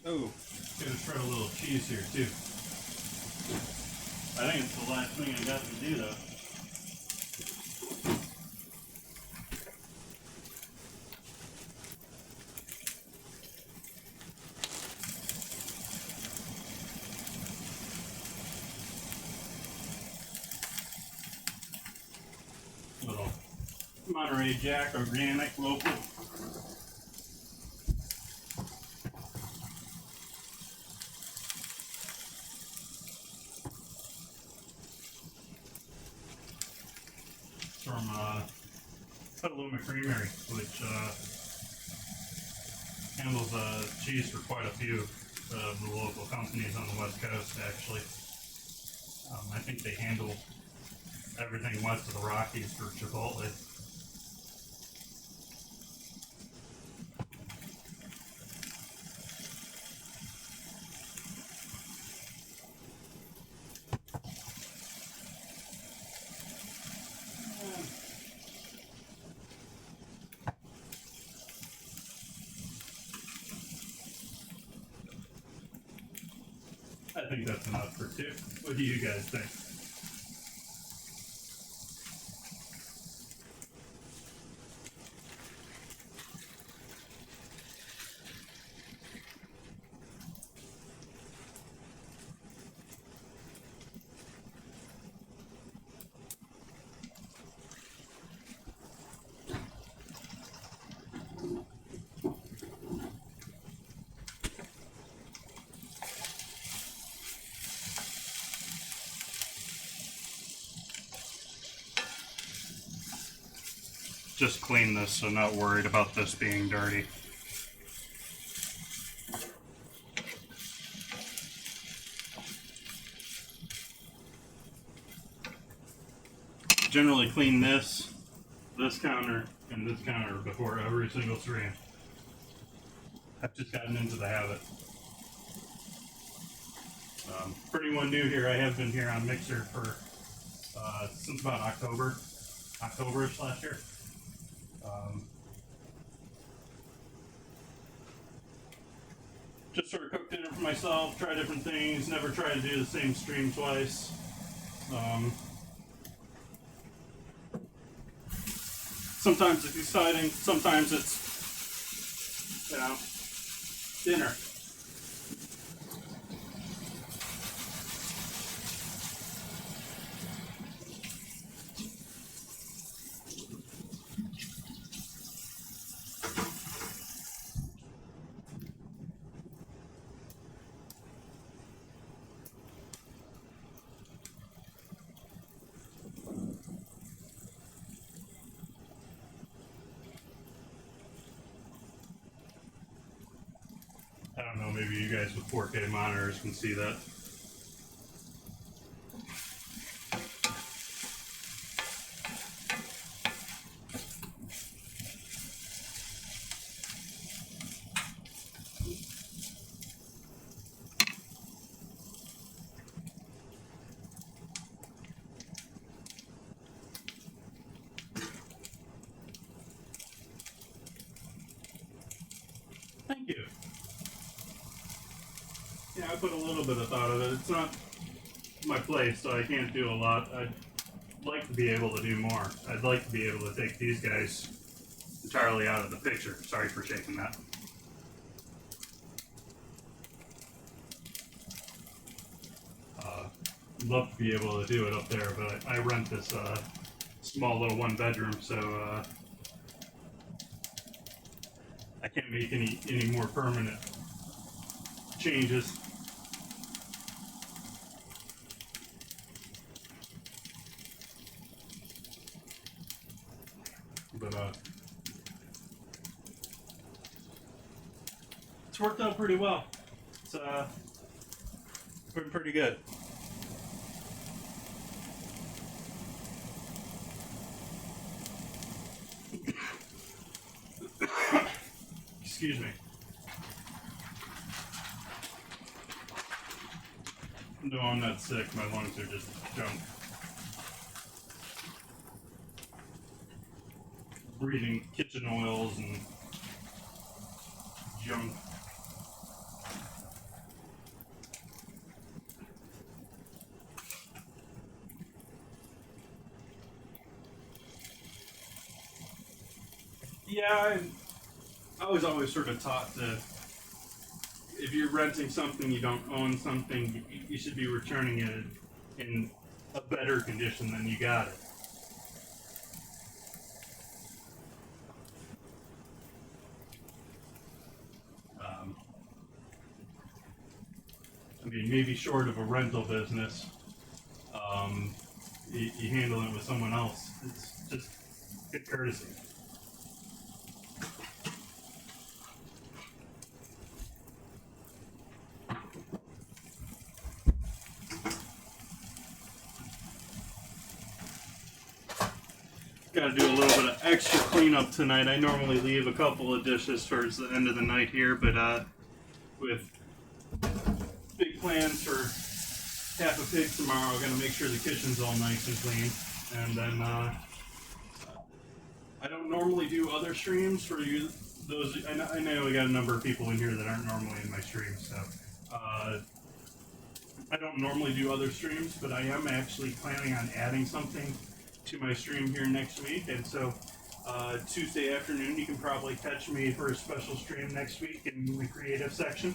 Oh, gotta shred a little cheese here too. I think it's the last thing I got to do though. Little Monterey Jack, organic, local. From Petaluma Creamery, which handles cheese for quite a few of the local companies on the West Coast, actually. I think they handle everything west of the Rockies for Chipotle. I think that's enough for two. What do you guys think? Just clean this, so not worried about this being dirty. Generally clean this counter, and this counter before every single stream. I've just gotten into the habit. For anyone new here, I have been here on Mixer for since about October-ish last year. Just sort of cook dinner for myself, try different things, never try to do the same stream twice. Sometimes it's exciting, sometimes it's, you know, dinner. I don't know, maybe you guys with 4K monitors can see that. Thank you. Yeah, I put a little bit of thought of it. It's not my place, so I can't do a lot. I'd like to be able to do more. I'd like to be able to take these guys entirely out of the picture. Sorry for shaking that. Love to be able to do it up there, but I rent this small little one bedroom, so I can't make any more permanent changes. But it's worked out pretty well. It's been pretty good. Excuse me. No, I'm not sick. My lungs are just junk. Breathing kitchen oils and junk. Yeah, I was always sort of taught that if you're renting something, you don't own something, you should be returning it in a better condition than you got it. Um, I mean, maybe short of a rental business, you handle it with someone else. It's just good courtesy. Got to do a little bit of extra cleanup tonight. I normally leave a couple of dishes towards the end of the night here, but with big plans for half a pig tomorrow, I'm gonna make sure the kitchen's all nice and clean. And then I don't normally do other streams for you. Those I know we got a number of people in here that aren't normally in my streams, so I don't normally do other streams, but I am actually planning on adding something to my stream here next week, and so Tuesday afternoon you can probably catch me for a special stream next week in the creative section.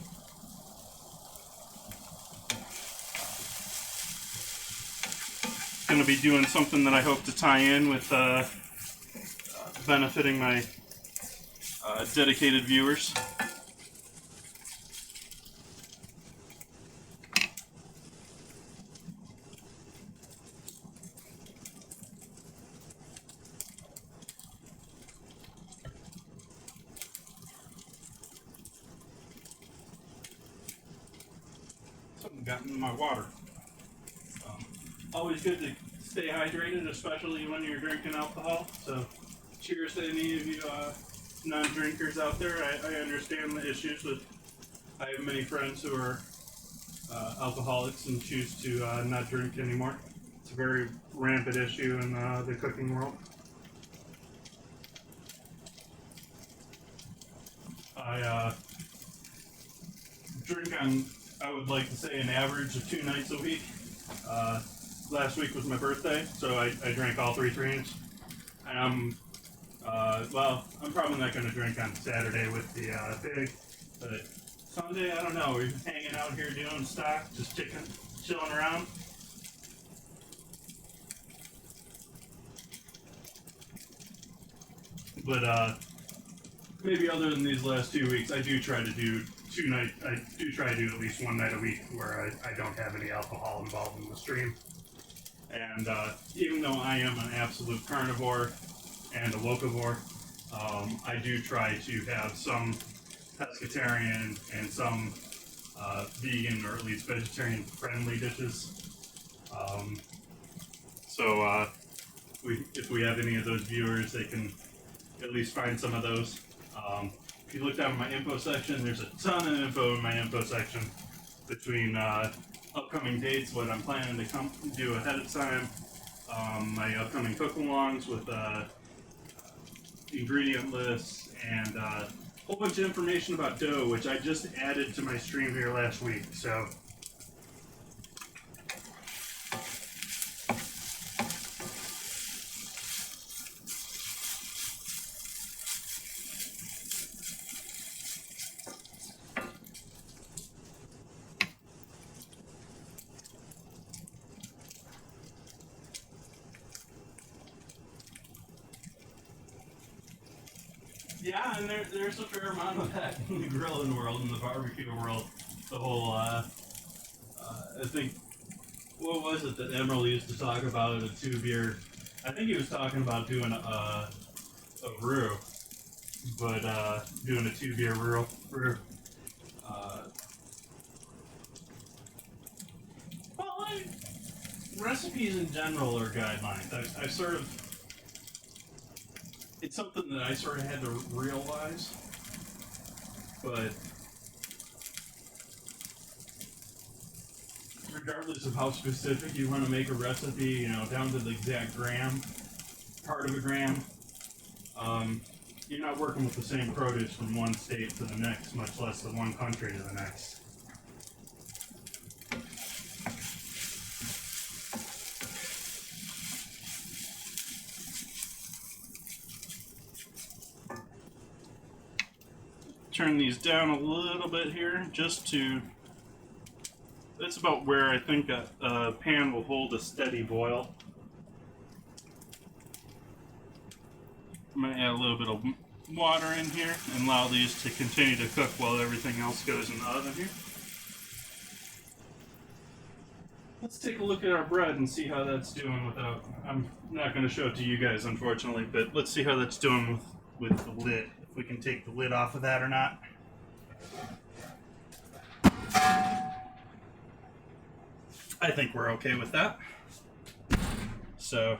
Going to be doing something that I hope to tie in with benefiting my dedicated viewers. Something got in my water. Always good to stay hydrated, especially when you're drinking alcohol. So, cheers to any of you non-drinkers out there. I understand the issues with. I have many friends who are alcoholics and choose to not drink anymore. It's a very rampant issue in the cooking world. I drink on, I would like to say, an average of 2 nights a week. Last week was my birthday, so I drank all 3 streams. And well, I'm probably not going to drink on Saturday with the pig, but Sunday, I don't know. We're just hanging out here doing stock, just chilling around. But maybe other than these last 2 weeks, I do try to do 2 nights. I do try to do at least 1 night a week where I don't have any alcohol involved in the stream. And even though I am an absolute carnivore and a locavore, I do try to have some pescatarian and some vegan or at least vegetarian friendly dishes. So if we have any of those viewers, they can at least find some of those. If you look down in my info section, there's a ton of info in my info section between upcoming dates, what I'm planning to come do ahead of time, my upcoming cook-alongs with ingredient lists, and a whole bunch of information about dough, which I just added to my stream here last week. So yeah, and there's a fair amount of that in the grilling world, in the barbecue world. The whole, I think, what was it that Emerald used to talk about at a two-beer? I think he was talking about doing a brew, but doing a two-beer brew. Well, recipes in general are guidelines. I sort of, it's something that I sort of had to realize, but regardless of how specific you want to make a recipe, you know, down to the exact gram, part of a gram, you're not working with the same produce from one state to the next, much less the one country to the next. turn these down a little bit here, just to, that's about where I think a pan will hold a steady boil. I'm going to add a little bit of water in here and allow these to continue to cook while everything else goes in the oven here. Let's take a look at our bread and see how that's doing without, I'm not going to show it to you guys unfortunately, but let's see how that's doing with the lid. If we can take the lid off of that or not. I think we're okay with that. So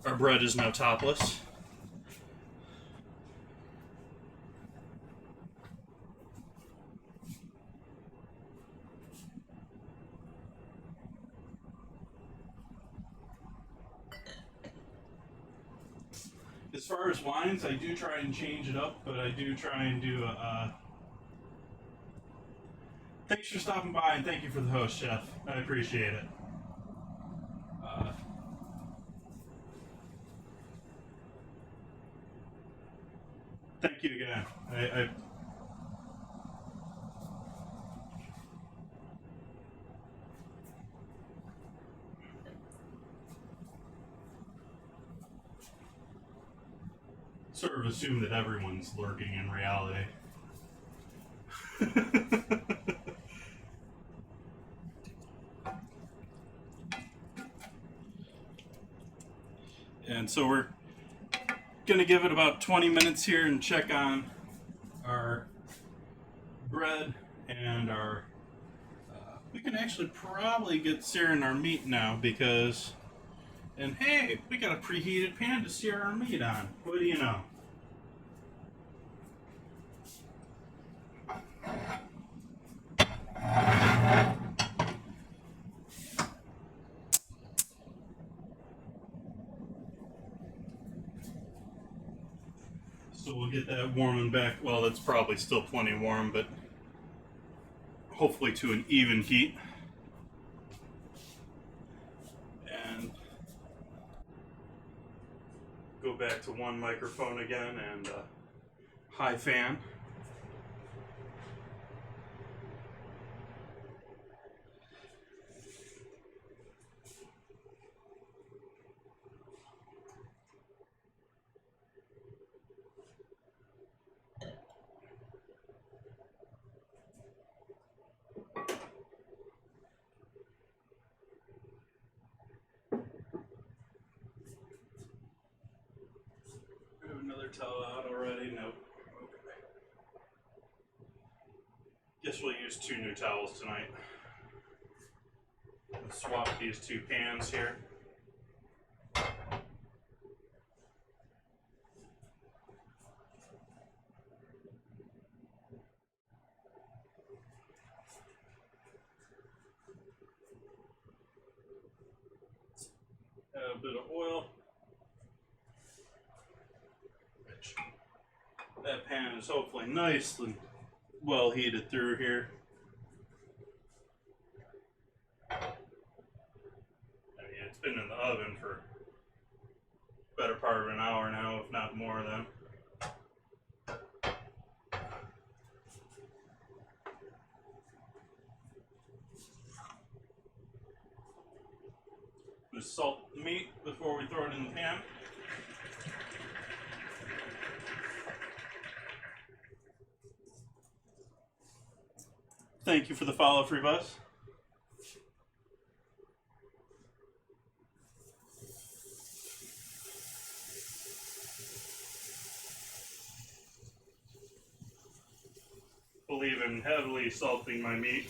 our bread is now topless. As far as wines, I do try and change it up, but I do try and do a thanks for stopping by and thank you for the host, Chef. I appreciate it. Thank you again. I sort of assume that everyone's lurking in reality. And so we're going to give it about 20 minutes here and check on our bread and our we can actually probably get searing our meat now because, and hey, we got a preheated pan to sear our meat on. What do you know? So we'll get that warming back. Well, that's probably still plenty warm, but hopefully to an even heat. And go back to one microphone again and high fan. Another towel out already? Nope. Okay. Guess we'll use 2 new towels tonight. Let's swap these 2 pans here. Add a bit of oil. That pan is hopefully nicely well heated through here. I mean, it's been in the oven for the better part of an hour now, if not more than. Just salt the meat before we throw it in the pan. Thank you for the follow, Free Buzz. Believe in heavily salting my meat.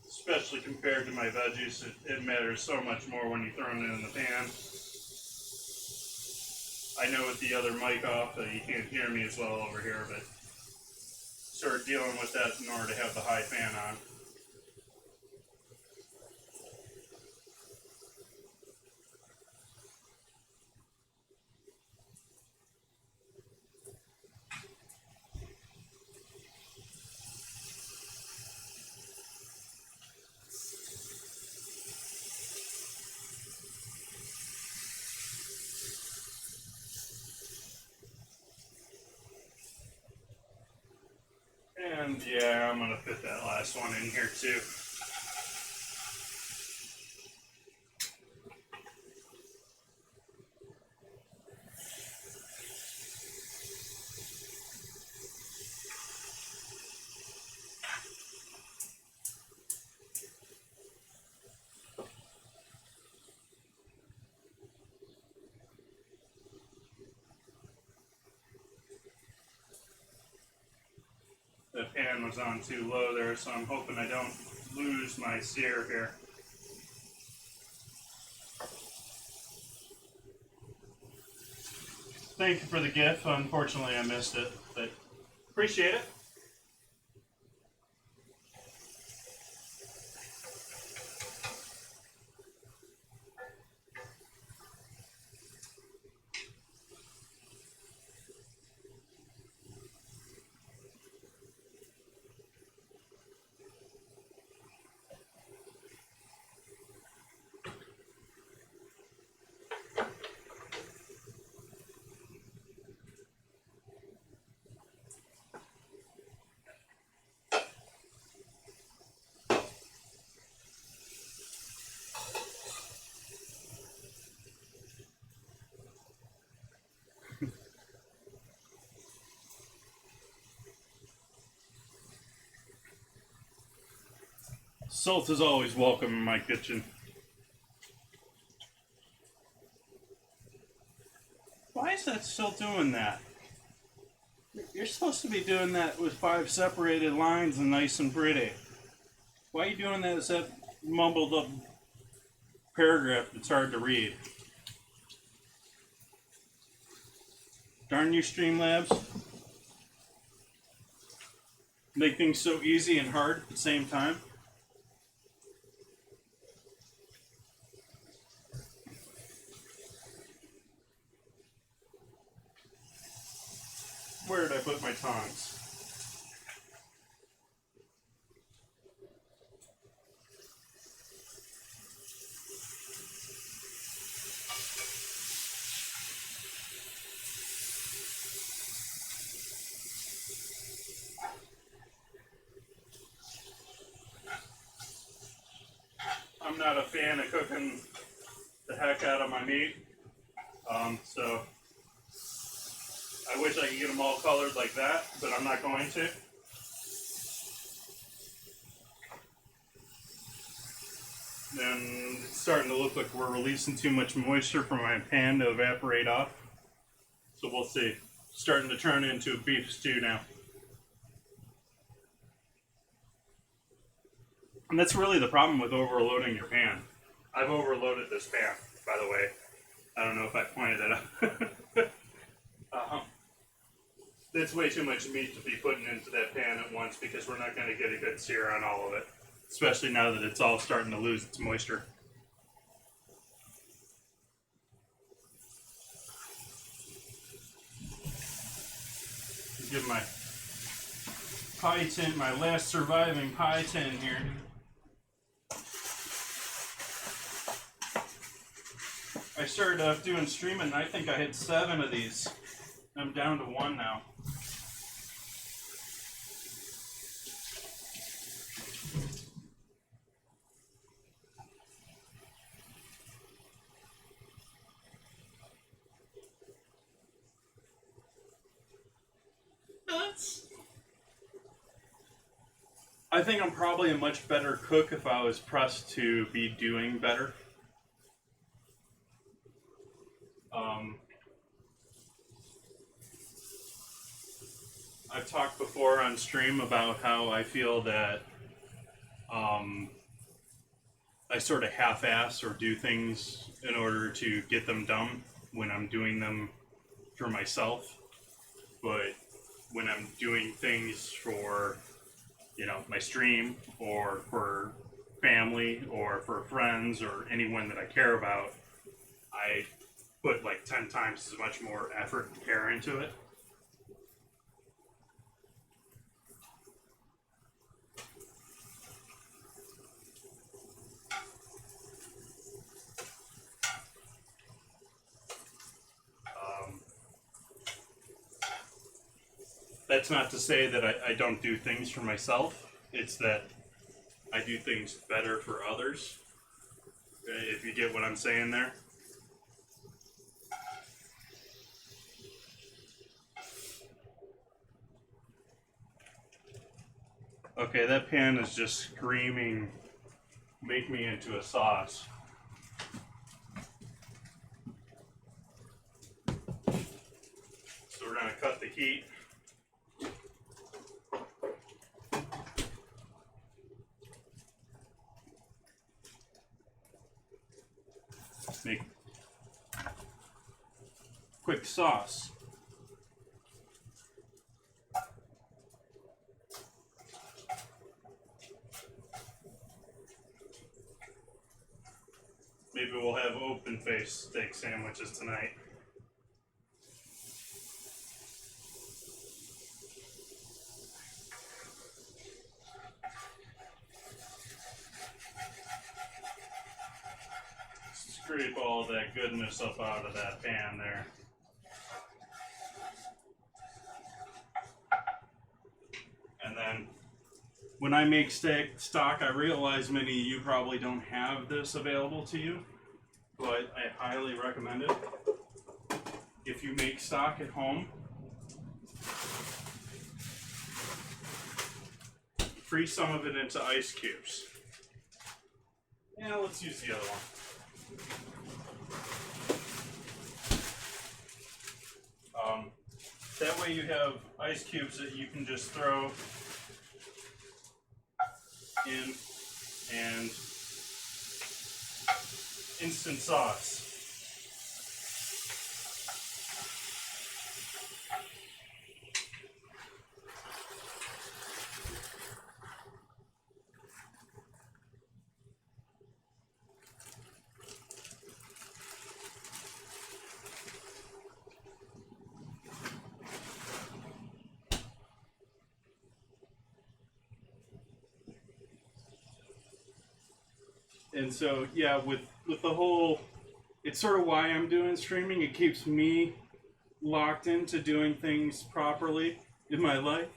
Especially compared to my veggies, it matters so much more when you throw them in the pan. I know with the other mic off that you can't hear me as well over here, but start dealing with that in order to have the high fan on. And yeah, I'm gonna fit that last one in here too. The pan was on too low there, so I'm hoping I don't lose my sear here. Thank you for the gift. Unfortunately, I missed it, but appreciate it. Salt is always welcome in my kitchen. Why is that still doing that? You're supposed to be doing that with 5 separated lines and nice and pretty. Why are you doing that as that mumbled up paragraph that's hard to read? Darn you, Streamlabs. Make things so easy and hard at the same time. Where did I put my tongs? I'm not a fan of cooking the heck out of my meat, so I wish I could get them all colored like that, but I'm not going to. Then it's starting to look like we're releasing too much moisture from my pan to evaporate off. So we'll see. Starting to turn into a beef stew now. And that's really the problem with overloading your pan. I've overloaded this pan, by the way. I don't know if I pointed it out. That's way too much meat to be putting into that pan at once because we're not going to get a good sear on all of it. Especially now that it's all starting to lose its moisture. Give my pie tin, my last surviving pie tin here. I started off doing streaming, I think I had 7 of these. I'm down to 1 now. I think I'm probably a much better cook if I was pressed to be doing better. I've talked before on stream about how I feel that I sort of half-ass or do things in order to get them done when I'm doing them for myself. But when I'm doing things for, you know, my stream or for family or for friends or anyone that I care about, I put like 10 times as much more effort and care into it. That's not to say that I don't do things for myself. It's that I do things better for others. If you get what I'm saying there. Okay, that pan is just screaming, make me into a sauce. So we're gonna cut the heat. Make quick sauce. Maybe we'll have open-faced steak sandwiches tonight. Scrape all that goodness up out of that pan there. And then when I make steak stock, I realize many of you probably don't have this available to you, but I highly recommend it. If you make stock at home, freeze some of it into ice cubes. Yeah, let's use the other one. That way you have ice cubes that you can just throw in and instant sauce. And so, yeah, with the whole, it's sort of why I'm doing streaming. It keeps me locked into doing things properly in my life.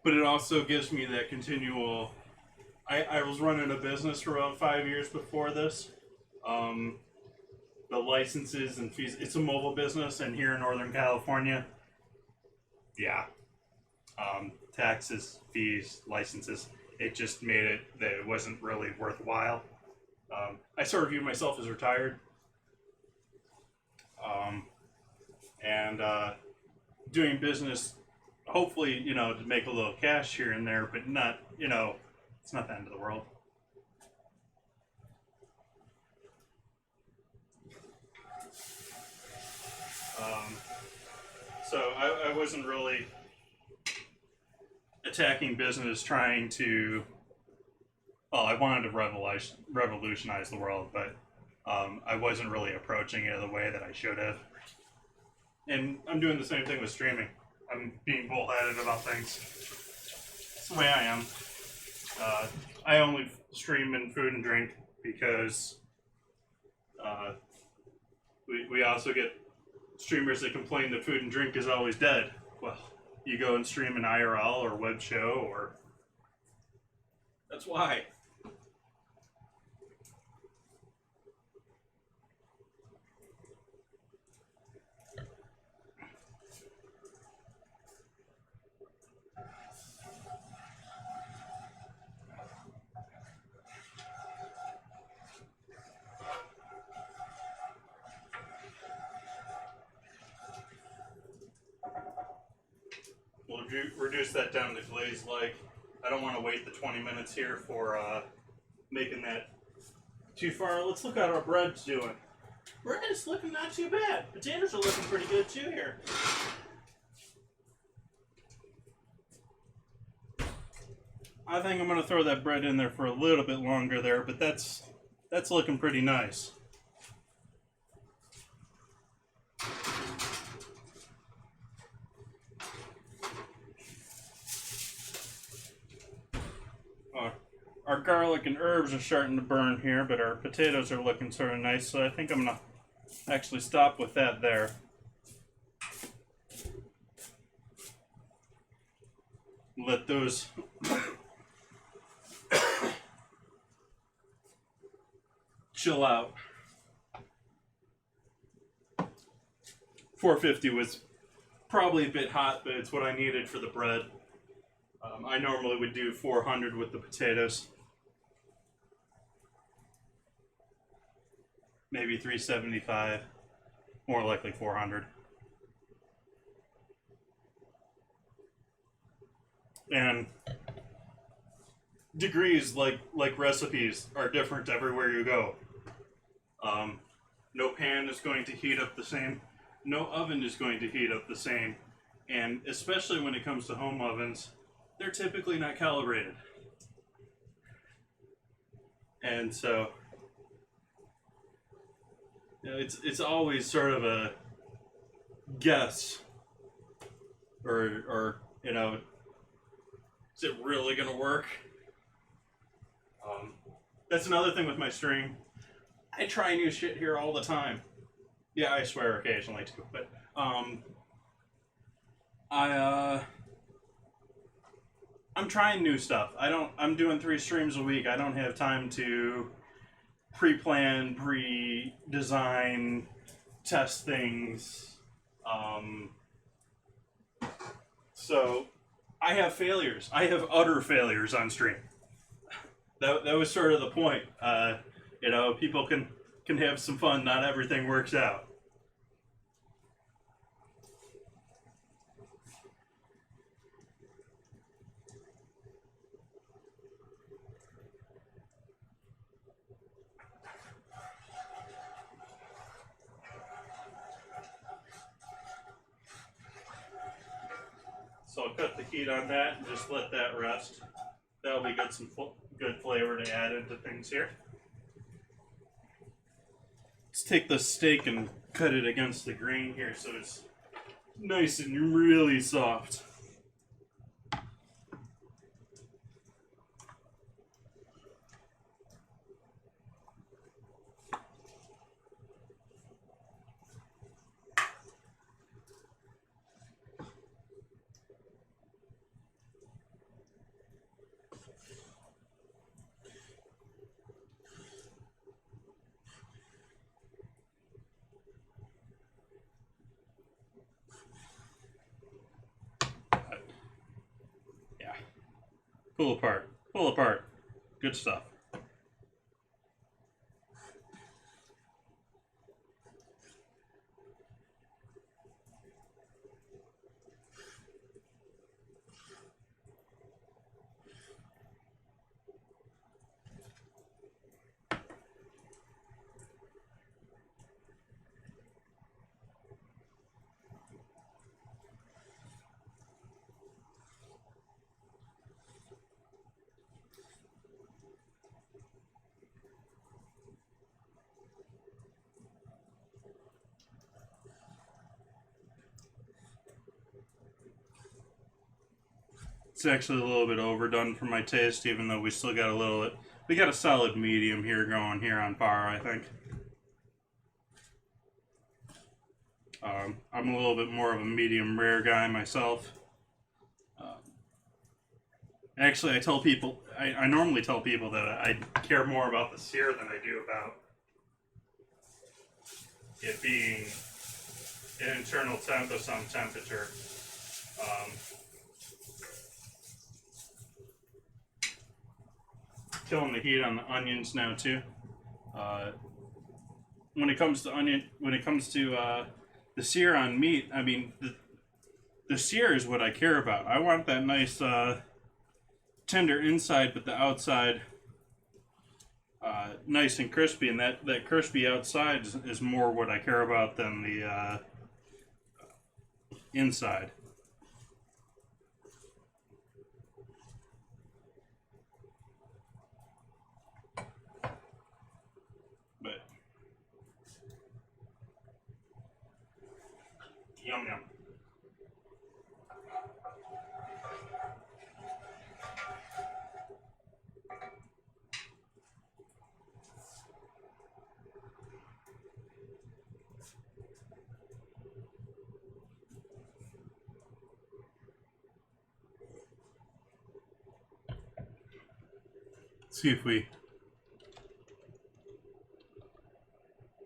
But it also gives me that continual, I was running a business for about 5 years before this. The licenses and fees, it's a mobile business, and here in Northern California, yeah. Taxes, fees, licenses, it just made it that it wasn't really worthwhile. I sort of view myself as retired. And doing business, hopefully, you know, to make a little cash here and there, but not, you know, it's not the end of the world. So I wasn't really attacking business trying to, well, I wanted to revolutionize the world, but I wasn't really approaching it the way that I should have. And I'm doing the same thing with streaming. I'm being bullheaded about things. It's the way I am. I only stream in food and drink because we also get streamers that complain that food and drink is always dead. Well, you go and stream an IRL or web show, or that's why. We'll reduce that down to glaze-like. I don't want to wait the 20 minutes here for making that too far. Let's look at how our bread's doing. Bread is looking not too bad. Potatoes are looking pretty good too here. I think I'm going to throw that bread in there for a little bit longer there, but that's looking pretty nice. Our garlic and herbs are starting to burn here, but our potatoes are looking sort of nice, so I think I'm going to actually stop with that there. Let those chill out. 450 was probably a bit hot, but it's what I needed for the bread. I normally would do 400 with the potatoes. Maybe 375, more likely 400. And degrees, like recipes, are different everywhere you go. No pan is going to heat up the same. No oven is going to heat up the same. And especially when it comes to home ovens, they're typically not calibrated. And so, you know, it's always sort of a guess. Or you know, is it really going to work? That's another thing with my stream. I try new shit here all the time. Yeah, I swear occasionally too, but I'm trying new stuff. I'm doing 3 streams a week. I don't have time to pre-plan, pre-design, test things. So I have failures. I have utter failures on stream. That was sort of the point. You know, people can have some fun. Not everything works out. So I'll cut the heat on that and just let that rest. That'll be good, some good flavor to add into things here. Let's take the steak and cut it against the grain here so it's nice and really soft. Pull apart. Pull apart. Good stuff. It's actually a little bit overdone for my taste, even though we still got a little. We got a solid medium here going here on par, I think. I'm a little bit more of a medium rare guy myself. Actually, I tell people, I normally tell people that I care more about the sear than I do about it being an internal temp of some temperature. Killing the heat on the onions now too. When it comes to the sear on meat, I mean the sear is what I care about. I want that nice tender inside, but the outside nice and crispy, and that crispy outside is more what I care about than the inside. But yum yum. see if we...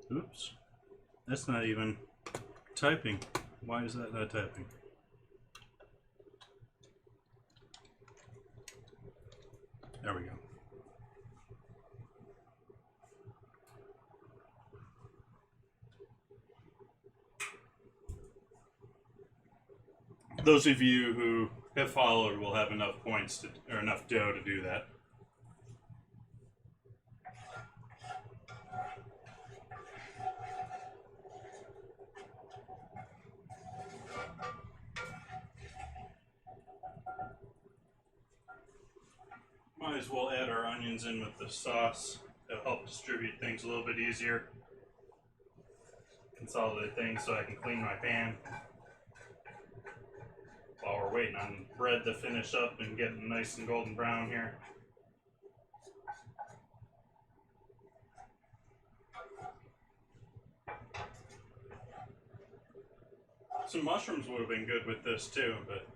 Oops. That's not even typing. Why is that not typing? There we go. Those of you who have followed will have enough points to, or enough dough to do that. Might as well add our onions in with the sauce. It'll help distribute things a little bit easier. Consolidate things so I can clean my pan. While we're waiting on bread to finish up and getting nice and golden brown here. Some mushrooms would have been good with this too, but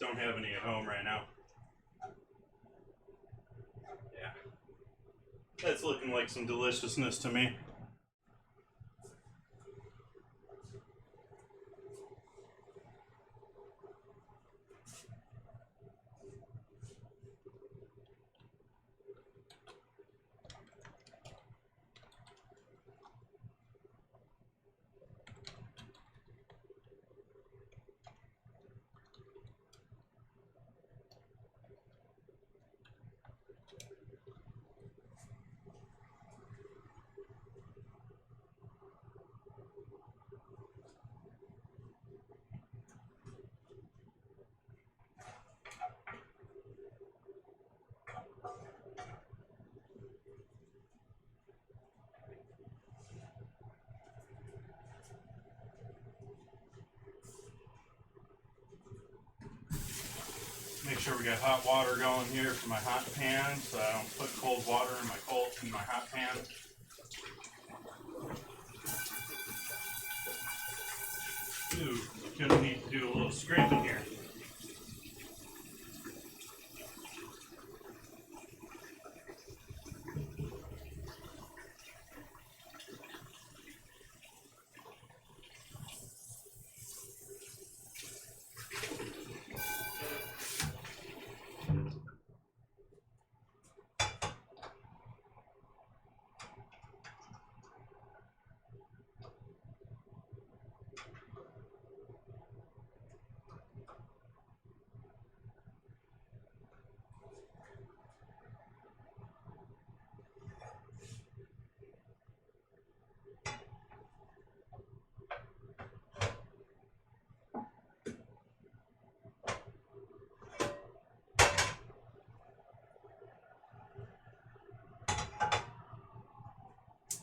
don't have any at home right now. Yeah. That's looking like some deliciousness to me. Make sure we got hot water going here for my hot pan, so I don't put cold water in my hot pan. Ooh, gonna need to do a little scraping here.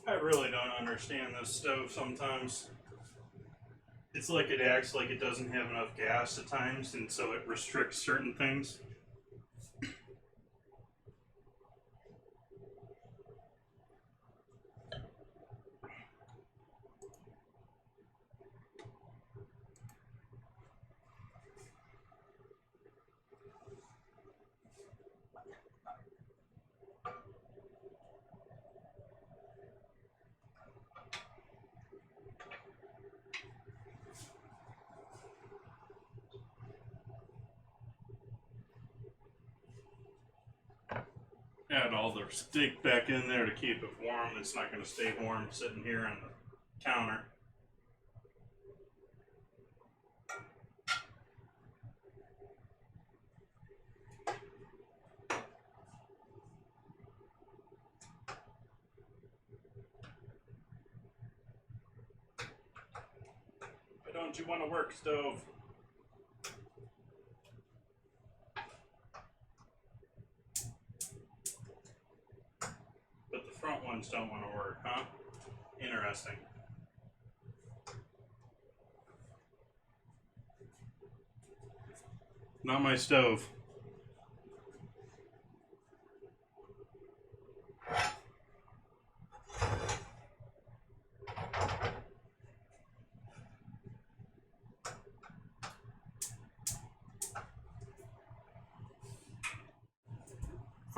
I really don't understand this stove sometimes. It's like it acts like it doesn't have enough gas at times, and so it restricts certain things. Add all the steak back in there to keep it warm. It's not going to stay warm sitting here on the counter. Why don't you want to work, stove? Front ones don't want to work, huh? Interesting. Not my stove.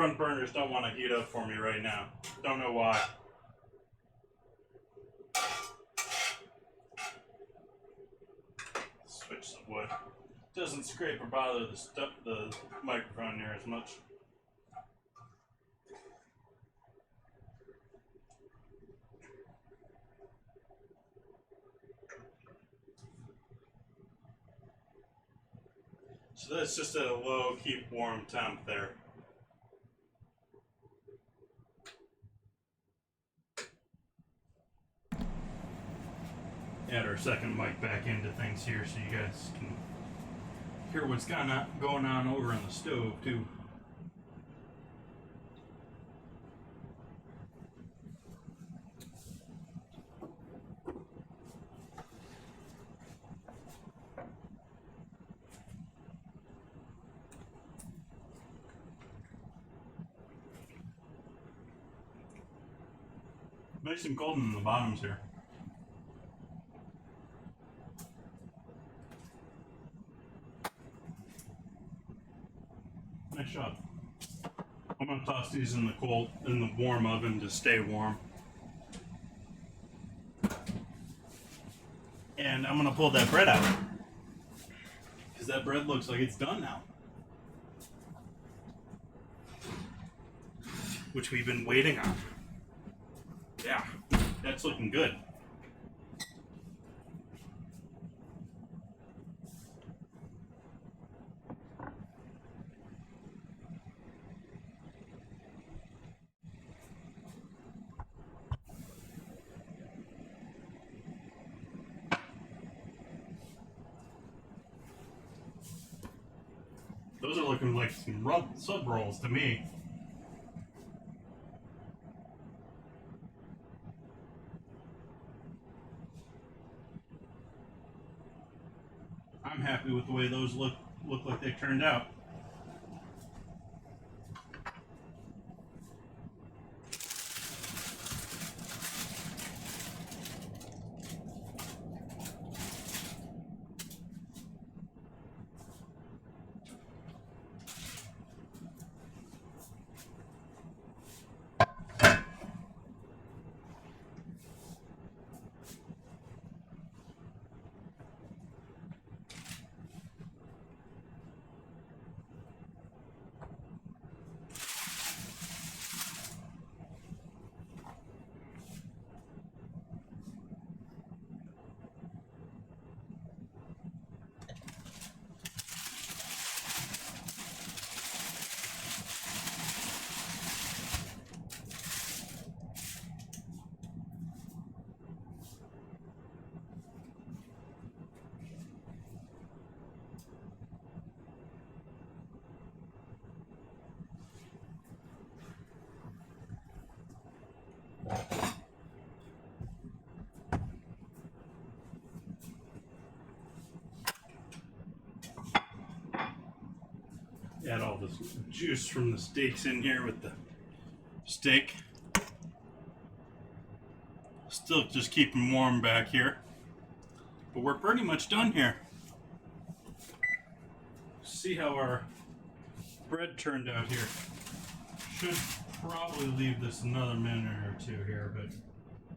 front burners don't want to heat up for me right now. Don't know why. Switch some wood. Doesn't scrape or bother the microphone near as much. So that's just at a low, keep warm temp there. Add our second mic back into things here so you guys can hear what's going on over in the stove too. Nice and golden in the bottoms here. Nice job. I'm gonna toss these in the warm oven to stay warm. And I'm gonna pull that bread out. Because that bread looks like it's done now. Which we've been waiting on. Yeah, that's looking good. Those are looking like some sub rolls to me. I'm happy with the way those look like they turned out. Add all this juice from the steaks in here with the steak. Still just keep them warm back here. But we're pretty much done here. See how our bread turned out here. Should probably leave this another minute or two here, but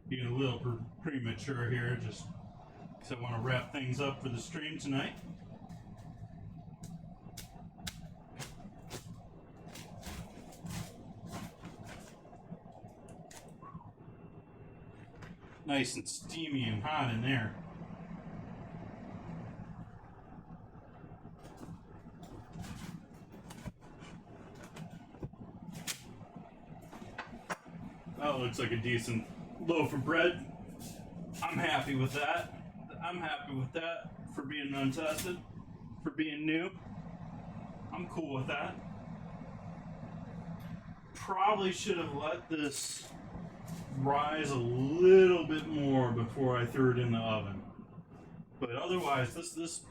being a little premature here just because I want to wrap things up for the stream tonight. Nice and steamy and hot in there. That looks like a decent loaf of bread. I'm happy with that. I'm happy with that for being untested, for being new. I'm cool with that. Probably should have let this rise a little bit more before I threw it in the oven. But otherwise, this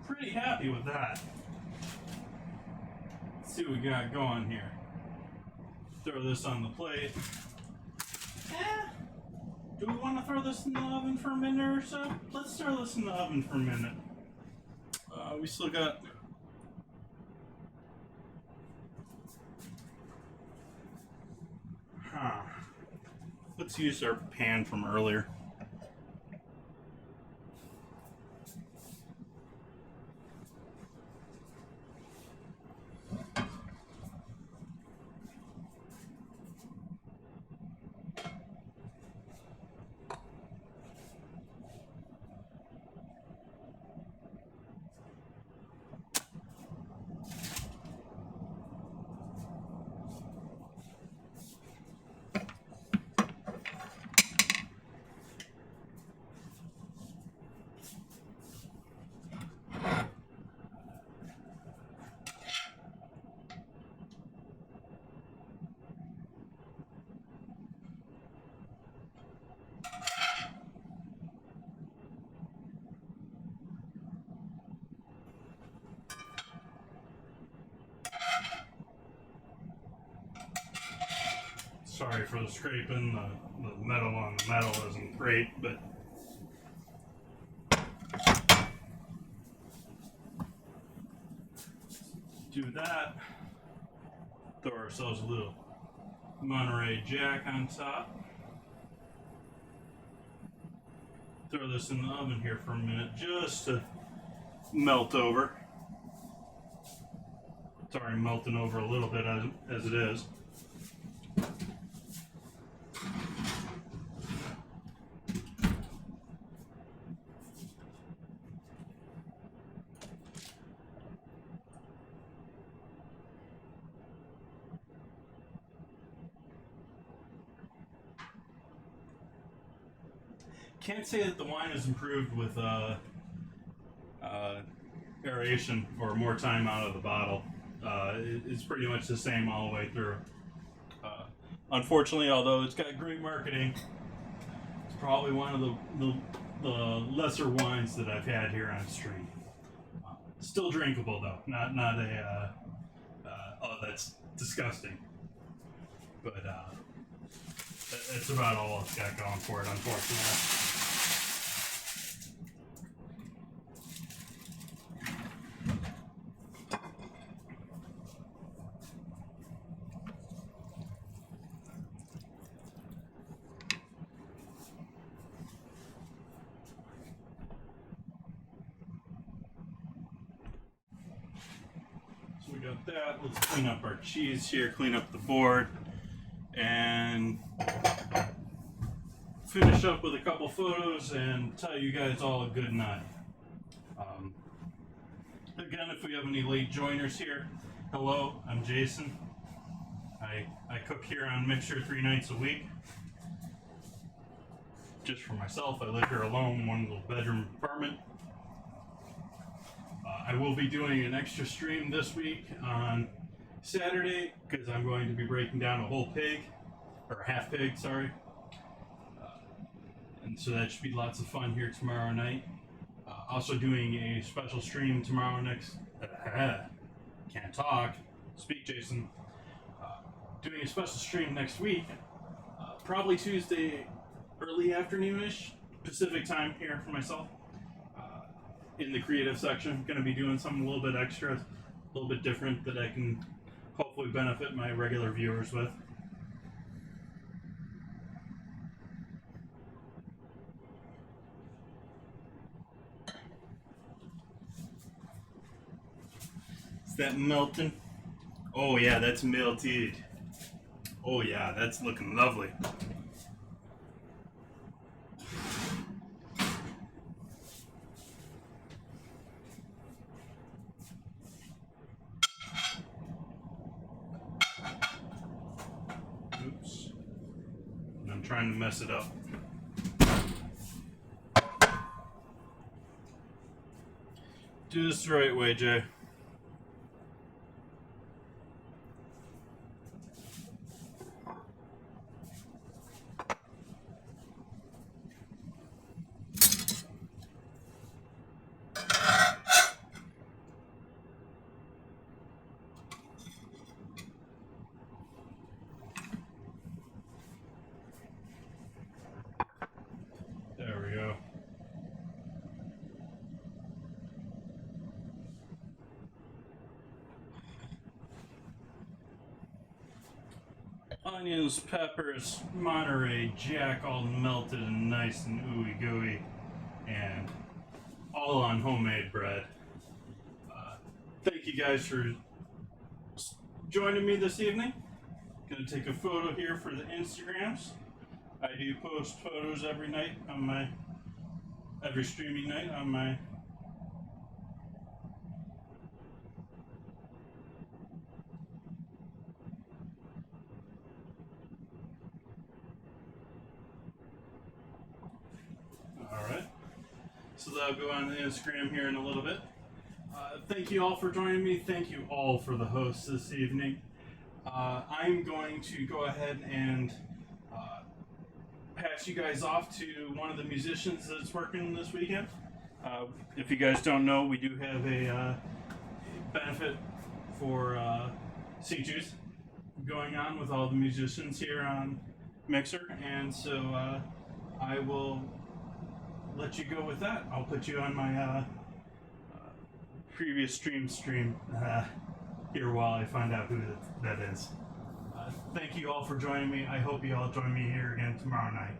pretty happy with that. Let's see what we got going here. Throw this on the plate. Do we want to throw this in the oven for a minute or so? Let's throw this in the oven for a minute. We still got Let's use our pan from earlier. Sorry for the scraping, the metal on the metal isn't great, but do that. Throw ourselves a little Monterey Jack on top. Throw this in the oven here for a minute just to melt over. It's already melting over a little bit as it is. Can't say that the wine has improved with aeration or more time out of the bottle. It's pretty much the same all the way through. Unfortunately, although it's got great marketing, it's probably one of the lesser wines that I've had here on stream. Still drinkable though, not a oh, that's disgusting. But that's about all it's got going for it, unfortunately. So we got that. Let's clean up our cheese here, clean up the board, and finish up with a couple photos and tell you guys all a good night. Again, if we have any late joiners here, hello, I'm Jason. I cook here on Mixture 3 nights a week. Just for myself, I live here alone, one little bedroom apartment. I will be doing an extra stream this week on Saturday because I'm going to be breaking down a whole pig, or half pig, sorry. And so that should be lots of fun here tomorrow night. Also doing a special stream tomorrow can't talk. Speak, Jason. Doing a special stream next week, probably Tuesday, early afternoonish, Pacific time here for myself. In the creative section, going to be doing something a little bit extra, a little bit different that I can hopefully benefit my regular viewers with. Is that melting? Oh yeah, that's melted. Oh yeah, that's looking lovely. Oops. I'm trying to mess it up. Do this the right way, Jay. There we go. onions, peppers, Monterey Jack, all melted and nice and ooey gooey, and all on homemade bread. Thank you guys for joining me this evening. Gonna take a photo here for the Instagrams. I do post photos every night on every streaming night on my Alright. So that'll go on the Instagram here in a little bit. Thank you all for joining me. Thank you all for the host this evening. I'm going to go ahead and pass you guys off to one of the musicians that's working this weekend. If you guys don't know, we do have a benefit for St. Jude's going on with all the musicians here on Mixer, and so I will let you go with that. I'll put you on my previous stream here while I find out who that is. Thank you all for joining me. I hope you all join me here again tomorrow night.